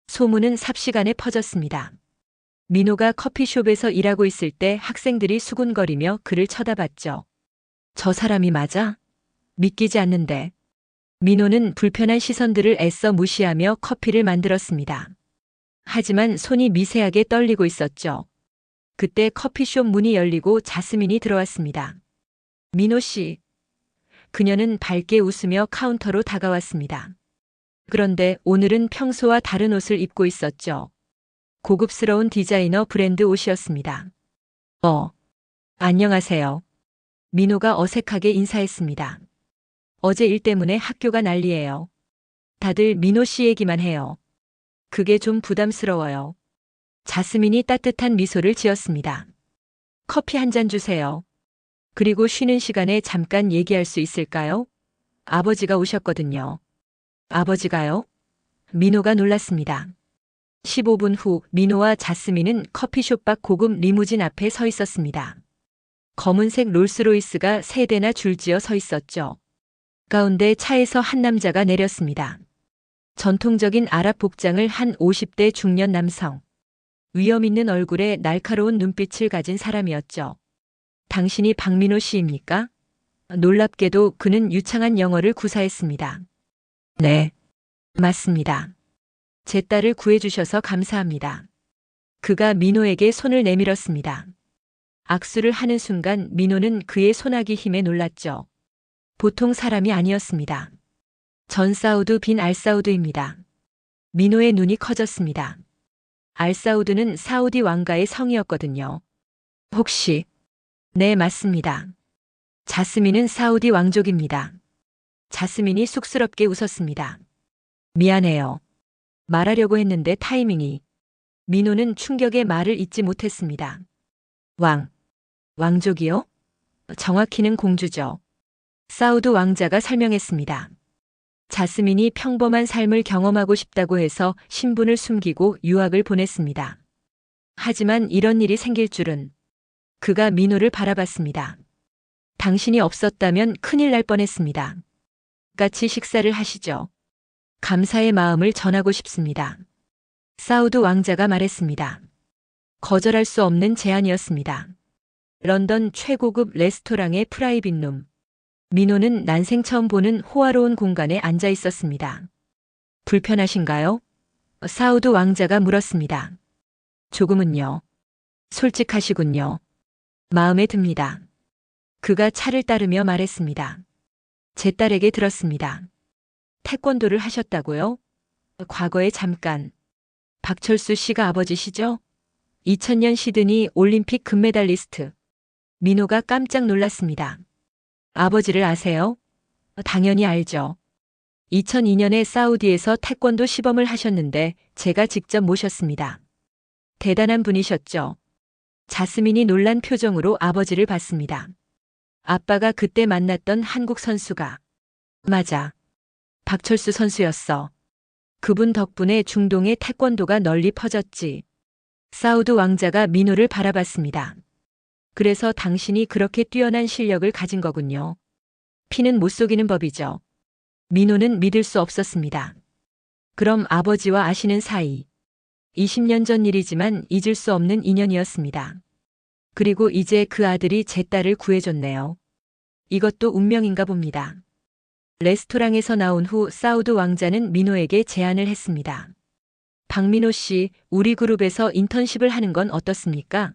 소문은 삽시간에 퍼졌습니다. 민호가 커피숍에서 일하고 있을 때 학생들이 수군거리며 그를 쳐다봤죠. 저 사람이 맞아? 믿기지 않는데. 민호는 불편한 시선들을 애써 무시하며 커피를 만들었습니다. 하지만 손이 미세하게 떨리고 있었죠. 그때 커피숍 문이 열리고 자스민이 들어왔습니다. 민호 씨. 그녀는 밝게 웃으며 카운터로 다가왔습니다. 그런데 오늘은 평소와 다른 옷을 입고 있었죠. 고급스러운 디자이너 브랜드 옷이었습니다. 안녕하세요. 민호가 어색하게 인사했습니다. 어제 일 때문에 학교가 난리예요. 다들 민호 씨 얘기만 해요. 그게 좀 부담스러워요. 자스민이 따뜻한 미소를 지었습니다. 커피 한 잔 주세요. 그리고 쉬는 시간에 잠깐 얘기할 수 있을까요? 아버지가 오셨거든요. 아버지가요? 민호가 놀랐습니다. 15분 후 민호와 자스민은 커피숍 밖 고급 리무진 앞에 서 있었습니다. 검은색 롤스로이스가 3대나 줄지어 서 있었죠. 가운데 차에서 한 남자가 내렸습니다. 전통적인 아랍 복장을 한 50대 중년 남성. 위험 있는 얼굴에 날카로운 눈빛을 가진 사람이었죠. 당신이 박민호 씨입니까? 놀랍게도 그는 유창한 영어를 구사했습니다. 네, 맞습니다. 제 딸을 구해주셔서 감사합니다. 그가 민호에게 손을 내밀었습니다. 악수를 하는 순간 민호는 그의 손아귀 힘에 놀랐죠. 보통 사람이 아니었습니다. 전 사우드 빈 알사우드입니다. 민호의 눈이 커졌습니다. 알사우드는 사우디 왕가의 성이었거든요. 혹시? 네, 맞습니다. 자스민은 사우디 왕족입니다. 자스민이 쑥스럽게 웃었습니다. 미안해요. 말하려고 했는데 타이밍이. 민호는 충격에 말을 잇지 못했습니다. 왕족이요? 정확히는 공주죠. 사우드 왕자가 설명했습니다. 자스민이 평범한 삶을 경험하고 싶다고 해서 신분을 숨기고 유학을 보냈습니다. 하지만 이런 일이 생길 줄은. 그가 민호를 바라봤습니다. 당신이 없었다면 큰일 날 뻔했습니다. 같이 식사를 하시죠. 감사의 마음을 전하고 싶습니다. 사우드 왕자가 말했습니다. 거절할 수 없는 제안이었습니다. 런던 최고급 레스토랑의 프라이빗룸. 민호는 난생 처음 보는 호화로운 공간에 앉아 있었습니다. 불편하신가요? 사우드 왕자가 물었습니다. 조금은요. 솔직하시군요. 마음에 듭니다. 그가 차를 따르며 말했습니다. 제 딸에게 들었습니다. 태권도를 하셨다고요? 과거에 잠깐. 박철수 씨가 아버지시죠? 2000년 시드니 올림픽 금메달리스트. 민호가 깜짝 놀랐습니다. 아버지를 아세요? 당연히 알죠. 2002년에 사우디에서 태권도 시범을 하셨는데 제가 직접 모셨습니다. 대단한 분이셨죠? 자스민이 놀란 표정으로 아버지를 봤습니다. 아빠가 그때 만났던 한국 선수가. 맞아. 박철수 선수였어. 그분 덕분에 중동의 태권도가 널리 퍼졌지. 사우드 왕자가 민호를 바라봤습니다. 그래서 당신이 그렇게 뛰어난 실력을 가진 거군요. 피는 못 속이는 법이죠. 민호는 믿을 수 없었습니다. 그럼 아버지와 아시는 사이. 20년 전 일이지만 잊을 수 없는 인연이었습니다. 그리고 이제 그 아들이 제 딸을 구해줬네요. 이것도 운명인가 봅니다. 레스토랑에서 나온 후 사우드 왕자는 민호에게 제안을 했습니다. 박민호 씨, 우리 그룹에서 인턴십을 하는 건 어떻습니까?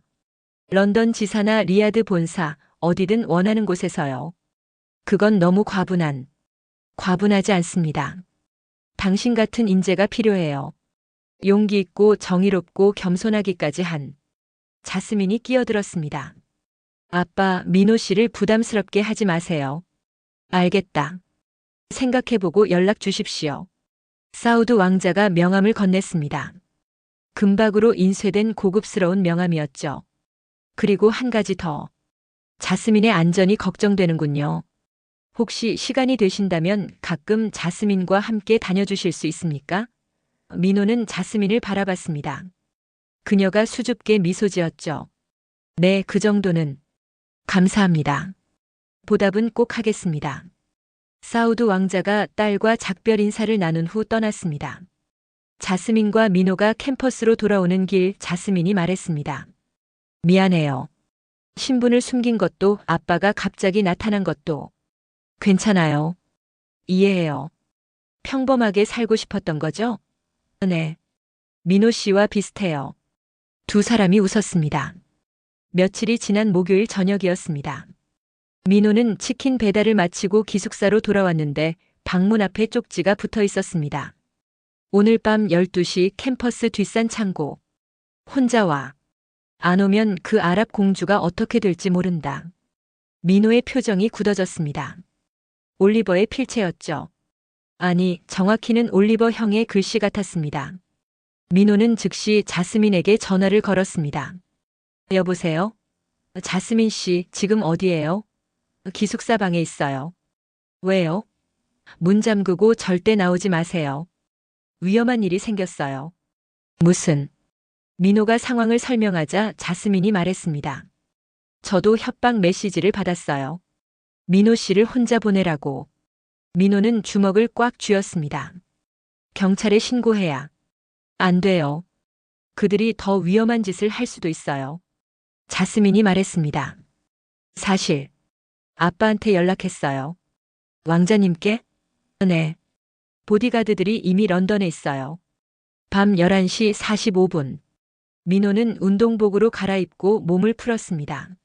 런던 지사나 리야드 본사, 어디든 원하는 곳에서요. 그건 너무 과분하지 않습니다. 당신 같은 인재가 필요해요. 용기 있고 정의롭고 겸손하기까지 한. 자스민이 끼어들었습니다. 아빠, 민호 씨를 부담스럽게 하지 마세요. 알겠다. 생각해보고 연락 주십시오. 사우드 왕자가 명함을 건넸습니다. 금박으로 인쇄된 고급스러운 명함이었죠. 그리고 한 가지 더. 자스민의 안전이 걱정되는군요. 혹시 시간이 되신다면 가끔 자스민과 함께 다녀주실 수 있습니까? 민호는 자스민을 바라봤습니다. 그녀가 수줍게 미소 지었죠. 네, 그 정도는. 감사합니다. 보답은 꼭 하겠습니다. 사우드 왕자가 딸과 작별 인사를 나눈 후 떠났습니다. 자스민과 민호가 캠퍼스로 돌아오는 길 자스민이 말했습니다. 미안해요. 신분을 숨긴 것도 아빠가 갑자기 나타난 것도. 괜찮아요. 이해해요. 평범하게 살고 싶었던 거죠? 네. 민호 씨와 비슷해요. 두 사람이 웃었습니다. 며칠이 지난 목요일 저녁이었습니다. 민호는 치킨 배달을 마치고 기숙사로 돌아왔는데 방문 앞에 쪽지가 붙어 있었습니다. 오늘 밤 12시 캠퍼스 뒷산 창고. 혼자 와. 안 오면 그 아랍 공주가 어떻게 될지 모른다. 민호의 표정이 굳어졌습니다. 올리버의 필체였죠. 아니, 정확히는 올리버 형의 글씨 같았습니다. 민호는 즉시 자스민에게 전화를 걸었습니다. 여보세요? 자스민 씨, 지금 어디예요? 기숙사 방에 있어요. 왜요? 문 잠그고 절대 나오지 마세요. 위험한 일이 생겼어요. 무슨? 민호가 상황을 설명하자 자스민이 말했습니다. 저도 협박 메시지를 받았어요. 민호 씨를 혼자 보내라고. 민호는 주먹을 꽉 쥐었습니다. 경찰에 신고해야. 안 돼요. 그들이 더 위험한 짓을 할 수도 있어요. 자스민이 말했습니다. 사실 아빠한테 연락했어요. 왕자님께? 네. 보디가드들이 이미 런던에 있어요. 밤 11시 45분. 민호는 운동복으로 갈아입고 몸을 풀었습니다.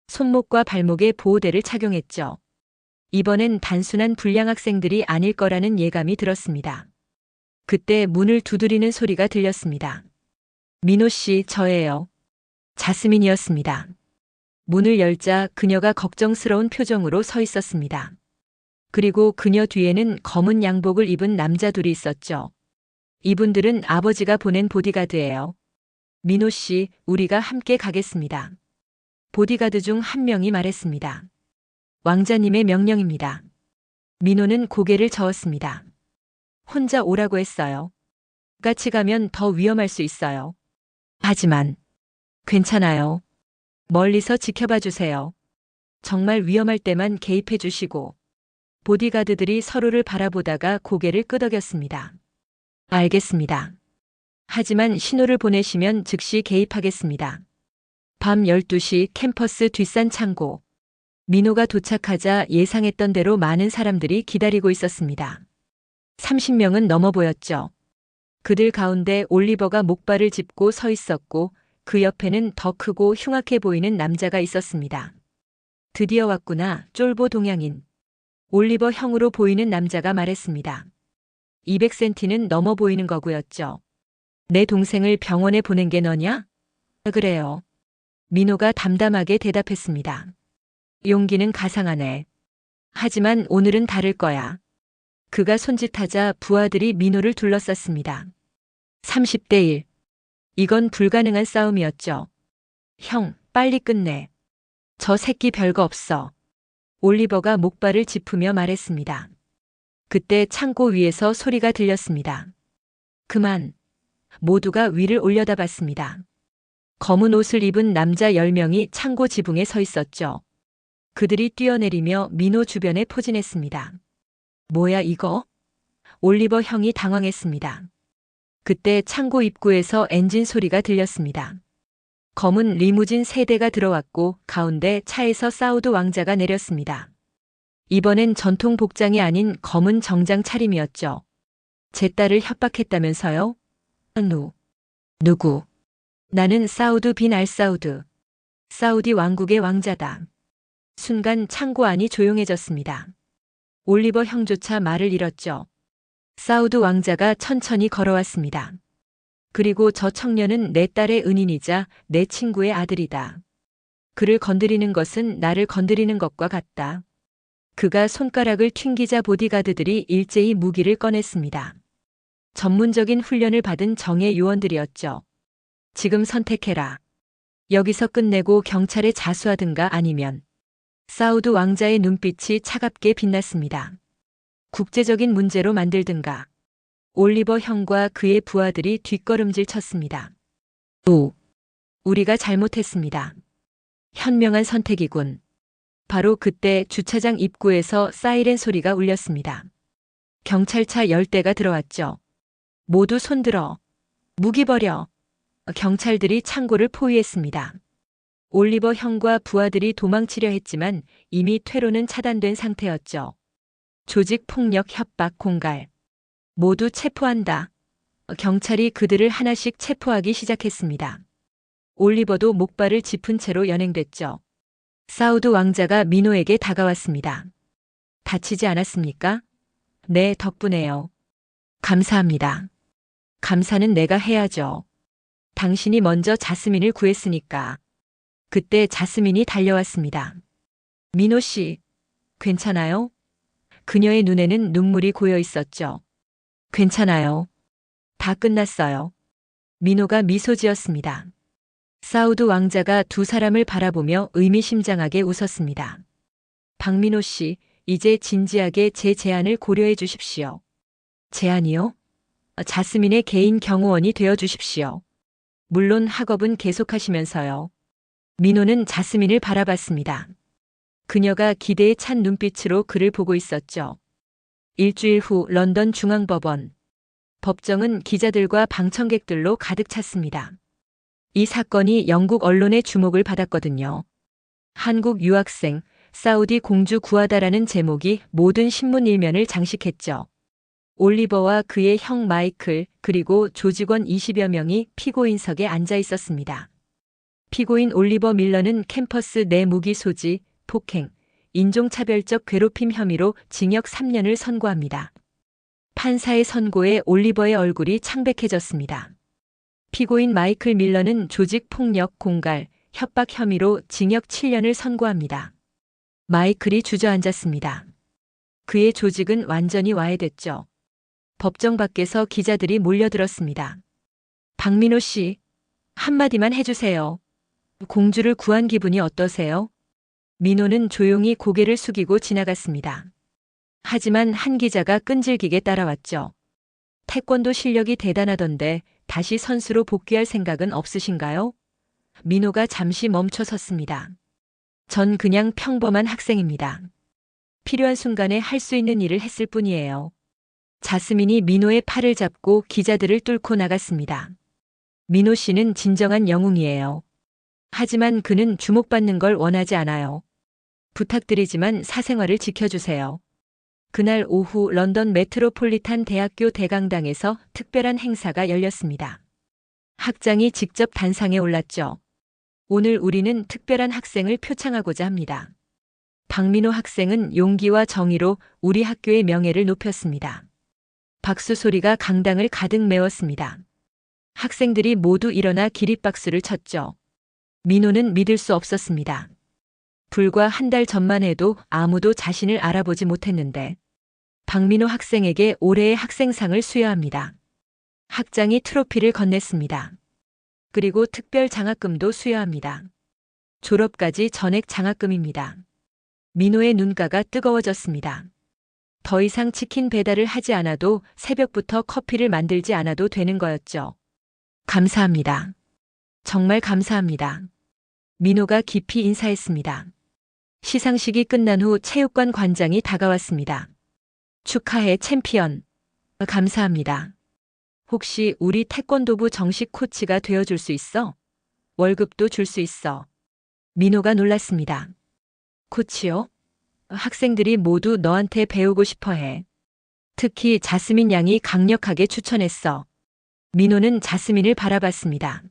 손목과 발목에 보호대를 착용했죠. 이번엔 단순한 불량 학생들이 아닐 거라는 예감이 들었습니다. 그때 문을 두드리는 소리가 들렸습니다. 민호 씨, 저예요. 자스민이었습니다. 문을 열자 그녀가 걱정스러운 표정으로 서 있었습니다. 그리고 그녀 뒤에는 검은 양복을 입은 남자 둘이 있었죠. 이분들은 아버지가 보낸 보디가드예요. 민호 씨, 우리가 함께 가겠습니다. 보디가드 중 한 명이 말했습니다. 왕자님의 명령입니다. 민호는 고개를 저었습니다. 혼자 오라고 했어요. 같이 가면 더 위험할 수 있어요. 하지만 괜찮아요. 멀리서 지켜봐 주세요. 정말 위험할 때만 개입해 주시고 보디가드들이 서로를 바라보다가 고개를 끄덕였습니다. 알겠습니다. 하지만 신호를 보내시면 즉시 개입하겠습니다. 밤 12시 캠퍼스 뒷산 창고. 민호가 도착하자 예상했던 대로 많은 사람들이 기다리고 있었습니다. 30명은 넘어 보였죠. 그들 가운데 올리버가 목발을 짚고 서 있었고 그 옆에는 더 크고 흉악해 보이는 남자가 있었습니다. 드디어 왔구나, 쫄보 동양인. 올리버 형으로 보이는 남자가 말했습니다. 200cm는 넘어 보이는 거고였죠. 내 동생을 병원에 보낸 게 너냐? 그래요. 민호가 담담하게 대답했습니다. 용기는 가상하네. 하지만 오늘은 다를 거야. 그가 손짓하자 부하들이 민호를 둘러쌌습니다. 30대 1. 이건 불가능한 싸움이었죠. 형, 빨리 끝내. 저 새끼 별거 없어. 올리버가 목발을 짚으며 말했습니다. 그때 창고 위에서 소리가 들렸습니다. 그만. 모두가 위를 올려다봤습니다. 검은 옷을 입은 남자 10명이 창고 지붕에 서 있었죠. 그들이 뛰어내리며 민호 주변에 포진했습니다. 뭐야 이거? 올리버 형이 당황했습니다. 그때 창고 입구에서 엔진 소리가 들렸습니다. 검은 리무진 3대가 들어왔고 가운데 차에서 사우드 왕자가 내렸습니다. 이번엔 전통 복장이 아닌 검은 정장 차림이었죠. 제 딸을 협박했다면서요? 누구? 나는 사우드 빈 알사우드. 사우디 왕국의 왕자다. 순간 창고 안이 조용해졌습니다. 올리버 형조차 말을 잃었죠. 사우드 왕자가 천천히 걸어왔습니다. 그리고 저 청년은 내 딸의 은인이자 내 친구의 아들이다. 그를 건드리는 것은 나를 건드리는 것과 같다. 그가 손가락을 튕기자 보디가드들이 일제히 무기를 꺼냈습니다. 전문적인 훈련을 받은 정예 요원들이었죠. 지금 선택해라. 여기서 끝내고 경찰에 자수하든가 아니면. 사우드 왕자의 눈빛이 차갑게 빛났습니다. 국제적인 문제로 만들든가. 올리버 형과 그의 부하들이 뒷걸음질 쳤습니다. 우리가 잘못했습니다. 현명한 선택이군. 바로 그때 주차장 입구에서 사이렌 소리가 울렸습니다. 경찰차 10대가 들어왔죠. 모두 손들어. 무기 버려. 경찰들이 창고를 포위했습니다. 올리버 형과 부하들이 도망치려 했지만 이미 퇴로는 차단된 상태였죠. 조직 폭력 협박 공갈. 모두 체포한다. 경찰이 그들을 하나씩 체포하기 시작했습니다. 올리버도 목발을 짚은 채로 연행됐죠. 사우드 왕자가 민호에게 다가왔습니다. 다치지 않았습니까? 네, 덕분에요. 감사합니다. 감사는 내가 해야죠. 당신이 먼저 자스민을 구했으니까. 그때 자스민이 달려왔습니다. 민호 씨, 괜찮아요? 그녀의 눈에는 눈물이 고여 있었죠. 괜찮아요. 다 끝났어요. 민호가 미소 지었습니다. 사우드 왕자가 두 사람을 바라보며 의미심장하게 웃었습니다. 박민호 씨, 이제 진지하게 제 제안을 고려해 주십시오. 제안이요? 자스민의 개인 경호원이 되어 주십시오. 물론 학업은 계속하시면서요. 민호는 자스민을 바라봤습니다. 그녀가 기대에 찬 눈빛으로 그를 보고 있었죠. 일주일 후 런던 중앙법원. 법정은 기자들과 방청객들로 가득 찼습니다. 이 사건이 영국 언론의 주목을 받았거든요. 한국 유학생, 사우디 공주 구하다라는 제목이 모든 신문 일면을 장식했죠. 올리버와 그의 형 마이클, 그리고 조직원 20여 명이 피고인석에 앉아 있었습니다. 피고인 올리버 밀러는 캠퍼스 내 무기 소지, 폭행, 인종차별적 괴롭힘 혐의로 징역 3년을 선고합니다. 판사의 선고에 올리버의 얼굴이 창백해졌습니다. 피고인 마이클 밀러는 조직폭력, 공갈, 협박 혐의로 징역 7년을 선고합니다. 마이클이 주저앉았습니다. 그의 조직은 완전히 와해됐죠. 법정 밖에서 기자들이 몰려들었습니다. 박민호 씨, 한마디만 해주세요. 공주를 구한 기분이 어떠세요? 민호는 조용히 고개를 숙이고 지나갔습니다. 하지만 한 기자가 끈질기게 따라왔죠. 태권도 실력이 대단하던데 다시 선수로 복귀할 생각은 없으신가요? 민호가 잠시 멈춰 섰습니다. 전 그냥 평범한 학생입니다. 필요한 순간에 할 수 있는 일을 했을 뿐이에요. 자스민이 민호의 팔을 잡고 기자들을 뚫고 나갔습니다. 민호 씨는 진정한 영웅이에요. 하지만 그는 주목받는 걸 원하지 않아요. 부탁드리지만 사생활을 지켜주세요. 그날 오후 런던 메트로폴리탄 대학교 대강당에서 특별한 행사가 열렸습니다. 학장이 직접 단상에 올랐죠. 오늘 우리는 특별한 학생을 표창하고자 합니다. 박민호 학생은 용기와 정의로 우리 학교의 명예를 높였습니다. 박수 소리가 강당을 가득 메웠습니다. 학생들이 모두 일어나 기립박수를 쳤죠. 민호는 믿을 수 없었습니다. 불과 한 달 전만 해도 아무도 자신을 알아보지 못했는데 박민호 학생에게 올해의 학생상을 수여합니다. 학장이 트로피를 건넸습니다. 그리고 특별 장학금도 수여합니다. 졸업까지 전액 장학금입니다. 민호의 눈가가 뜨거워졌습니다. 더 이상 치킨 배달을 하지 않아도 새벽부터 커피를 만들지 않아도 되는 거였죠. 감사합니다. 정말 감사합니다. 민호가 깊이 인사했습니다. 시상식이 끝난 후 체육관 관장이 다가왔습니다. 축하해 챔피언. 감사합니다. 혹시 우리 태권도부 정식 코치가 되어줄 수 있어? 월급도 줄 수 있어. 민호가 놀랐습니다. 코치요? 학생들이 모두 너한테 배우고 싶어 해. 특히 자스민 양이 강력하게 추천했어. 민호는 자스민을 바라봤습니다.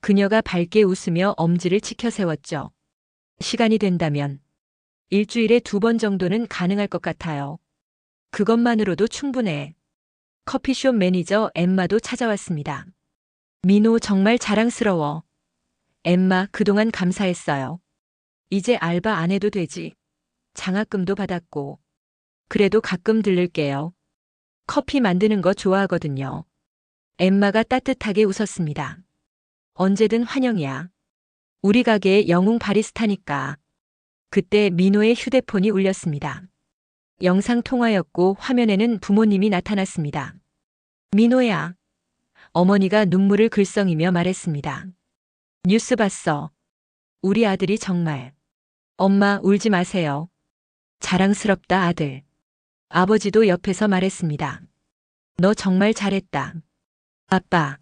그녀가 밝게 웃으며 엄지를 치켜 세웠죠. 시간이 된다면 일주일에 2번 정도는 가능할 것 같아요. 그것만으로도 충분해. 커피숍 매니저 엠마도 찾아왔습니다. 민호 정말 자랑스러워. 엠마 그동안 감사했어요. 이제 알바 안 해도 되지. 장학금도 받았고. 그래도 가끔 들를게요. 커피 만드는 거 좋아하거든요. 엠마가 따뜻하게 웃었습니다. 언제든 환영이야. 우리 가게의 영웅 바리스타니까. 그때 민호의 휴대폰이 울렸습니다. 영상 통화였고 화면에는 부모님이 나타났습니다. 민호야. 어머니가 눈물을 글썽이며 말했습니다. 뉴스 봤어. 우리 아들이 정말. 엄마 울지 마세요. 자랑스럽다 아들. 아버지도 옆에서 말했습니다. 너 정말 잘했다. 아빠.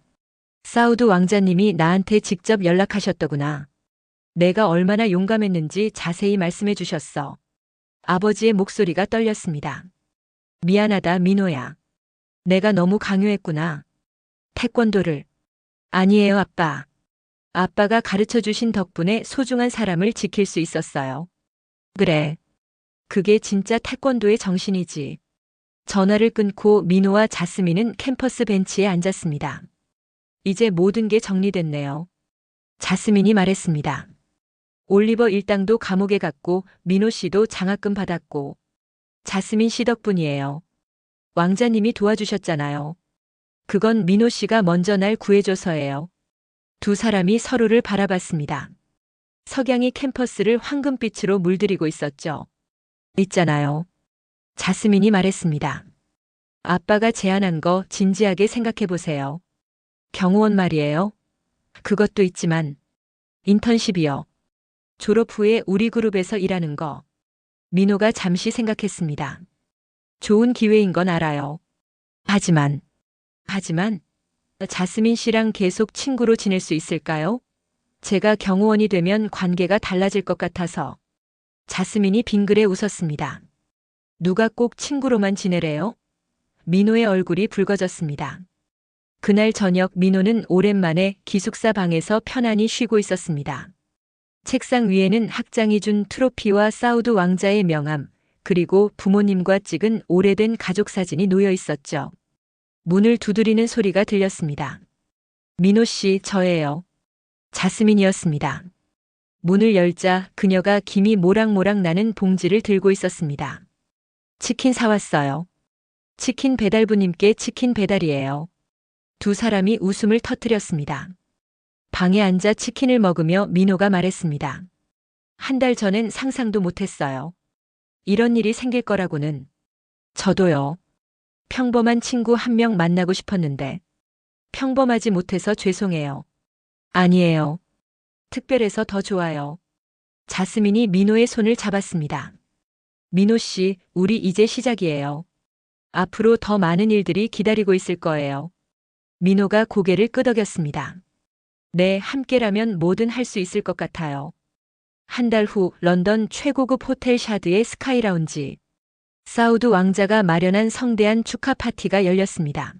사우드 왕자님이 나한테 직접 연락하셨더구나. 내가 얼마나 용감했는지 자세히 말씀해 주셨어. 아버지의 목소리가 떨렸습니다. 미안하다 민호야. 내가 너무 강요했구나. 태권도를. 아니에요 아빠. 아빠가 가르쳐 주신 덕분에 소중한 사람을 지킬 수 있었어요. 그래. 그게 진짜 태권도의 정신이지. 전화를 끊고 민호와 자스민은 캠퍼스 벤치에 앉았습니다. 이제 모든 게 정리됐네요. 자스민이 말했습니다. 올리버 일당도 감옥에 갔고 민호 씨도 장학금 받았고 자스민 씨 덕분이에요. 왕자님이 도와주셨잖아요. 그건 민호 씨가 먼저 날 구해줘서예요. 두 사람이 서로를 바라봤습니다. 석양이 캠퍼스를 황금빛으로 물들이고 있었죠. 있잖아요. 자스민이 말했습니다. 아빠가 제안한 거 진지하게 생각해 보세요. 경호원 말이에요. 그것도 있지만 인턴십이요. 졸업 후에 우리 그룹에서 일하는 거. 민호가 잠시 생각했습니다. 좋은 기회인 건 알아요. 하지만 자스민 씨랑 계속 친구로 지낼 수 있을까요? 제가 경호원이 되면 관계가 달라질 것 같아서. 자스민이 빙그레 웃었습니다. 누가 꼭 친구로만 지내래요? 민호의 얼굴이 붉어졌습니다. 그날 저녁 민호는 오랜만에 기숙사 방에서 편안히 쉬고 있었습니다. 책상 위에는 학장이 준 트로피와 사우드 왕자의 명함, 그리고 부모님과 찍은 오래된 가족 사진이 놓여 있었죠. 문을 두드리는 소리가 들렸습니다. 민호 씨, 저예요. 자스민이었습니다. 문을 열자 그녀가 김이 모락모락 나는 봉지를 들고 있었습니다. 치킨 사왔어요. 치킨 배달부님께 치킨 배달이에요. 두 사람이 웃음을 터뜨렸습니다. 방에 앉아 치킨을 먹으며 민호가 말했습니다. 한 달 전엔 상상도 못했어요. 이런 일이 생길 거라고는. 저도요. 평범한 친구 한 명 만나고 싶었는데 평범하지 못해서 죄송해요. 아니에요. 특별해서 더 좋아요. 자스민이 민호의 손을 잡았습니다. 민호 씨, 우리 이제 시작이에요. 앞으로 더 많은 일들이 기다리고 있을 거예요. 민호가 고개를 끄덕였습니다. 네, 함께라면 뭐든 할 수 있을 것 같아요. 한 달 후 런던 최고급 호텔 샤드의 스카이 라운지. 사우드 왕자가 마련한 성대한 축하 파티가 열렸습니다.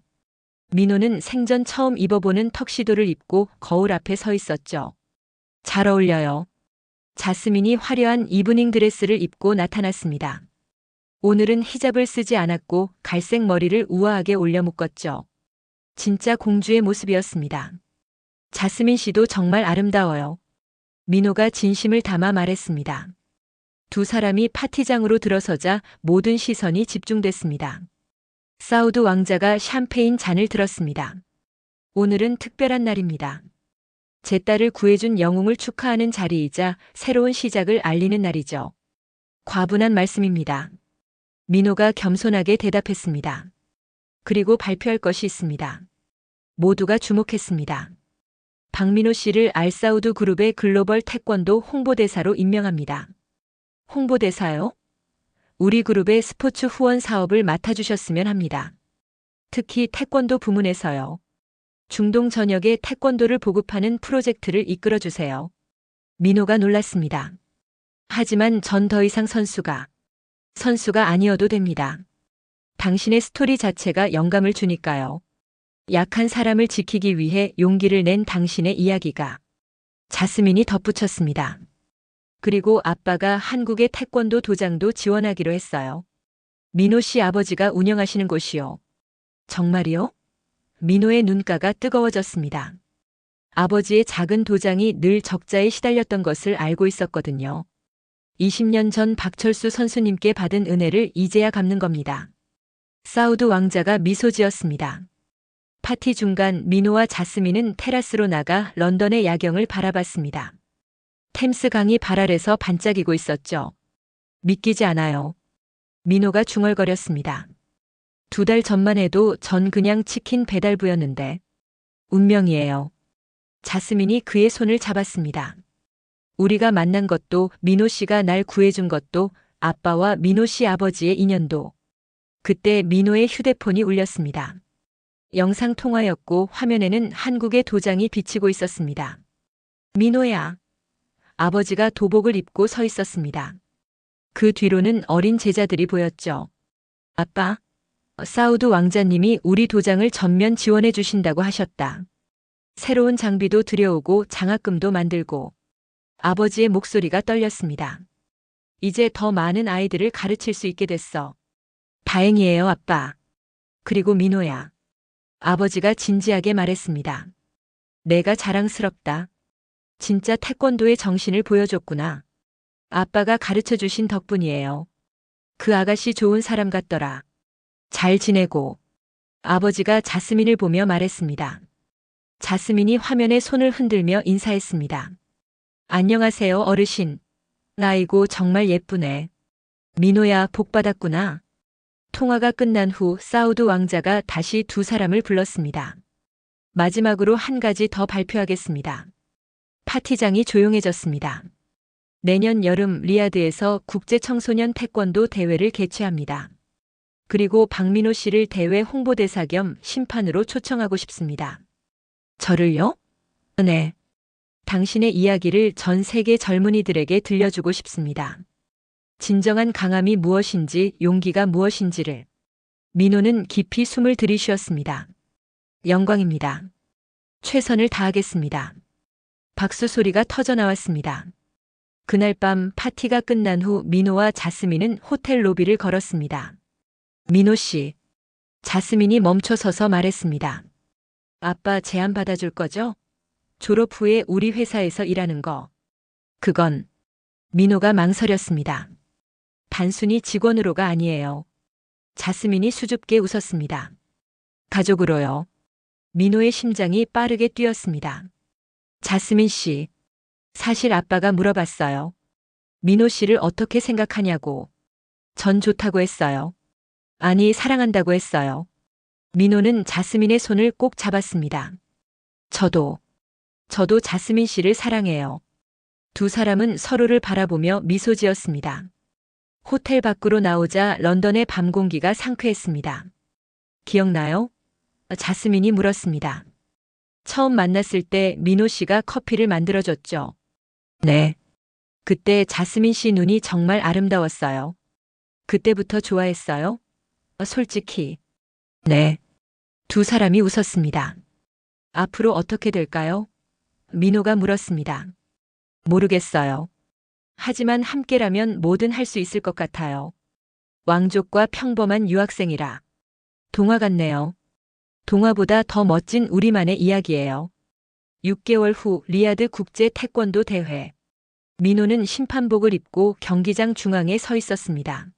민호는 생전 처음 입어보는 턱시도를 입고 거울 앞에 서 있었죠. 잘 어울려요. 자스민이 화려한 이브닝 드레스를 입고 나타났습니다. 오늘은 히잡을 쓰지 않았고 갈색 머리를 우아하게 올려 묶었죠. 진짜 공주의 모습이었습니다. 자스민 씨도 정말 아름다워요. 민호가 진심을 담아 말했습니다. 두 사람이 파티장으로 들어서자 모든 시선이 집중됐습니다. 사우드 왕자가 샴페인 잔을 들었습니다. 오늘은 특별한 날입니다. 제 딸을 구해준 영웅을 축하하는 자리이자 새로운 시작을 알리는 날이죠. 과분한 말씀입니다. 민호가 겸손하게 대답했습니다. 그리고 발표할 것이 있습니다. 모두가 주목했습니다. 박민호 씨를 알사우드 그룹의 글로벌 태권도 홍보대사로 임명합니다. 홍보대사요? 우리 그룹의 스포츠 후원 사업을 맡아주셨으면 합니다. 특히 태권도 부문에서요. 중동 전역에 태권도를 보급하는 프로젝트를 이끌어주세요. 민호가 놀랐습니다. 하지만 전 더 이상 선수가 아니어도 됩니다. 당신의 스토리 자체가 영감을 주니까요. 약한 사람을 지키기 위해 용기를 낸 당신의 이야기가. 자스민이 덧붙였습니다. 그리고 아빠가 한국의 태권도 도장도 지원하기로 했어요. 민호 씨 아버지가 운영하시는 곳이요. 정말이요? 민호의 눈가가 뜨거워졌습니다. 아버지의 작은 도장이 늘 적자에 시달렸던 것을 알고 있었거든요. 20년 전 박철수 선수님께 받은 은혜를 이제야 갚는 겁니다. 사우드 왕자가 미소 지었습니다. 파티 중간 민호와 자스민은 테라스로 나가 런던의 야경을 바라봤습니다. 템스 강이 발 아래서 반짝이고 있었죠. 믿기지 않아요. 민호가 중얼거렸습니다. 2달 전만 해도 전 그냥 치킨 배달부였는데. 운명이에요. 자스민이 그의 손을 잡았습니다. 우리가 만난 것도 민호 씨가 날 구해준 것도 아빠와 민호 씨 아버지의 인연도. 그때 민호의 휴대폰이 울렸습니다. 영상 통화였고 화면에는 한국의 도장이 비치고 있었습니다. 민호야. 아버지가 도복을 입고 서 있었습니다. 그 뒤로는 어린 제자들이 보였죠. 아빠, 사우드 왕자님이 우리 도장을 전면 지원해 주신다고 하셨다. 새로운 장비도 들여오고 장학금도 만들고. 아버지의 목소리가 떨렸습니다. 이제 더 많은 아이들을 가르칠 수 있게 됐어. 다행이에요, 아빠. 그리고 민호야. 아버지가 진지하게 말했습니다. 내가 자랑스럽다. 진짜 태권도의 정신을 보여줬구나. 아빠가 가르쳐 주신 덕분이에요. 그 아가씨 좋은 사람 같더라. 잘 지내고. 아버지가 자스민을 보며 말했습니다. 자스민이 화면에 손을 흔들며 인사했습니다. 안녕하세요, 어르신. 아이고, 정말 예쁘네. 민호야, 복 받았구나. 통화가 끝난 후 사우드 왕자가 다시 두 사람을 불렀습니다. 마지막으로 한 가지 더 발표하겠습니다. 파티장이 조용해졌습니다. 내년 여름 리야드에서 국제 청소년 태권도 대회를 개최합니다. 그리고 박민호 씨를 대회 홍보대사 겸 심판으로 초청하고 싶습니다. 저를요? 네. 당신의 이야기를 전 세계 젊은이들에게 들려주고 싶습니다. 진정한 강함이 무엇인지, 용기가 무엇인지를. 민호는 깊이 숨을 들이쉬었습니다. 영광입니다. 최선을 다하겠습니다. 박수 소리가 터져 나왔습니다. 그날 밤 파티가 끝난 후 민호와 자스민은 호텔 로비를 걸었습니다. 민호 씨. 자스민이 멈춰서서 말했습니다. 아빠 제안 받아줄 거죠? 졸업 후에 우리 회사에서 일하는 거. 그건. 민호가 망설였습니다. 단순히 직원으로가 아니에요. 자스민이 수줍게 웃었습니다. 가족으로요. 민호의 심장이 빠르게 뛰었습니다. 자스민 씨. 사실 아빠가 물어봤어요. 민호 씨를 어떻게 생각하냐고. 전 좋다고 했어요. 아니, 사랑한다고 했어요. 민호는 자스민의 손을 꼭 잡았습니다. 저도 자스민 씨를 사랑해요. 두 사람은 서로를 바라보며 미소 지었습니다. 호텔 밖으로 나오자 런던의 밤 공기가 상쾌했습니다. 기억나요? 자스민이 물었습니다. 처음 만났을 때 민호 씨가 커피를 만들어줬죠. 네. 그때 자스민 씨 눈이 정말 아름다웠어요. 그때부터 좋아했어요? 솔직히. 네. 두 사람이 웃었습니다. 앞으로 어떻게 될까요? 민호가 물었습니다. 모르겠어요. 하지만 함께라면 뭐든 할 수 있을 것 같아요. 왕족과 평범한 유학생이라. 동화 같네요. 동화보다 더 멋진 우리만의 이야기예요. 6개월 후 리야드 국제 태권도 대회. 민호는 심판복을 입고 경기장 중앙에 서 있었습니다.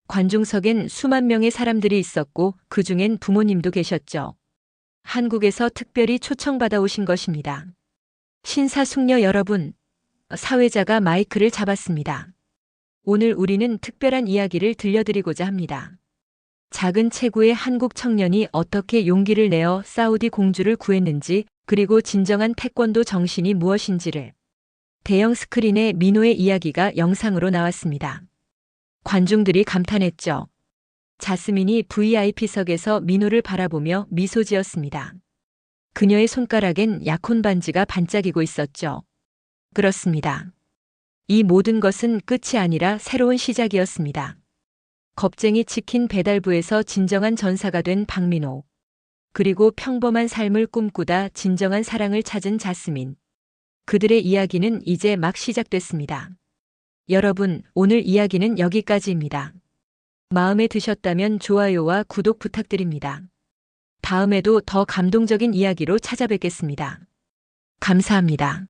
관중석엔 수만 명의 사람들이 있었고 그중엔 부모님도 계셨죠. 한국에서 특별히 초청받아 오신 것입니다. 신사숙녀 여러분, 사회자가 마이크를 잡았습니다. 오늘 우리는 특별한 이야기를 들려드리고자 합니다. 작은 체구의 한국 청년이 어떻게 용기를 내어 사우디 공주를 구했는지, 그리고 진정한 태권도 정신이 무엇인지를. 대형 스크린에 민호의 이야기가 영상으로 나왔습니다. 관중들이 감탄했죠. 자스민이 VIP석에서 민호를 바라보며 미소 지었습니다. 그녀의 손가락엔 약혼 반지가 반짝이고 있었죠. 그렇습니다. 이 모든 것은 끝이 아니라 새로운 시작이었습니다. 겁쟁이 치킨 배달부에서 진정한 전사가 된 박민호. 그리고 평범한 삶을 꿈꾸다 진정한 사랑을 찾은 자스민. 그들의 이야기는 이제 막 시작됐습니다. 여러분, 오늘 이야기는 여기까지입니다. 마음에 드셨다면 좋아요와 구독 부탁드립니다. 다음에도 더 감동적인 이야기로 찾아뵙겠습니다. 감사합니다.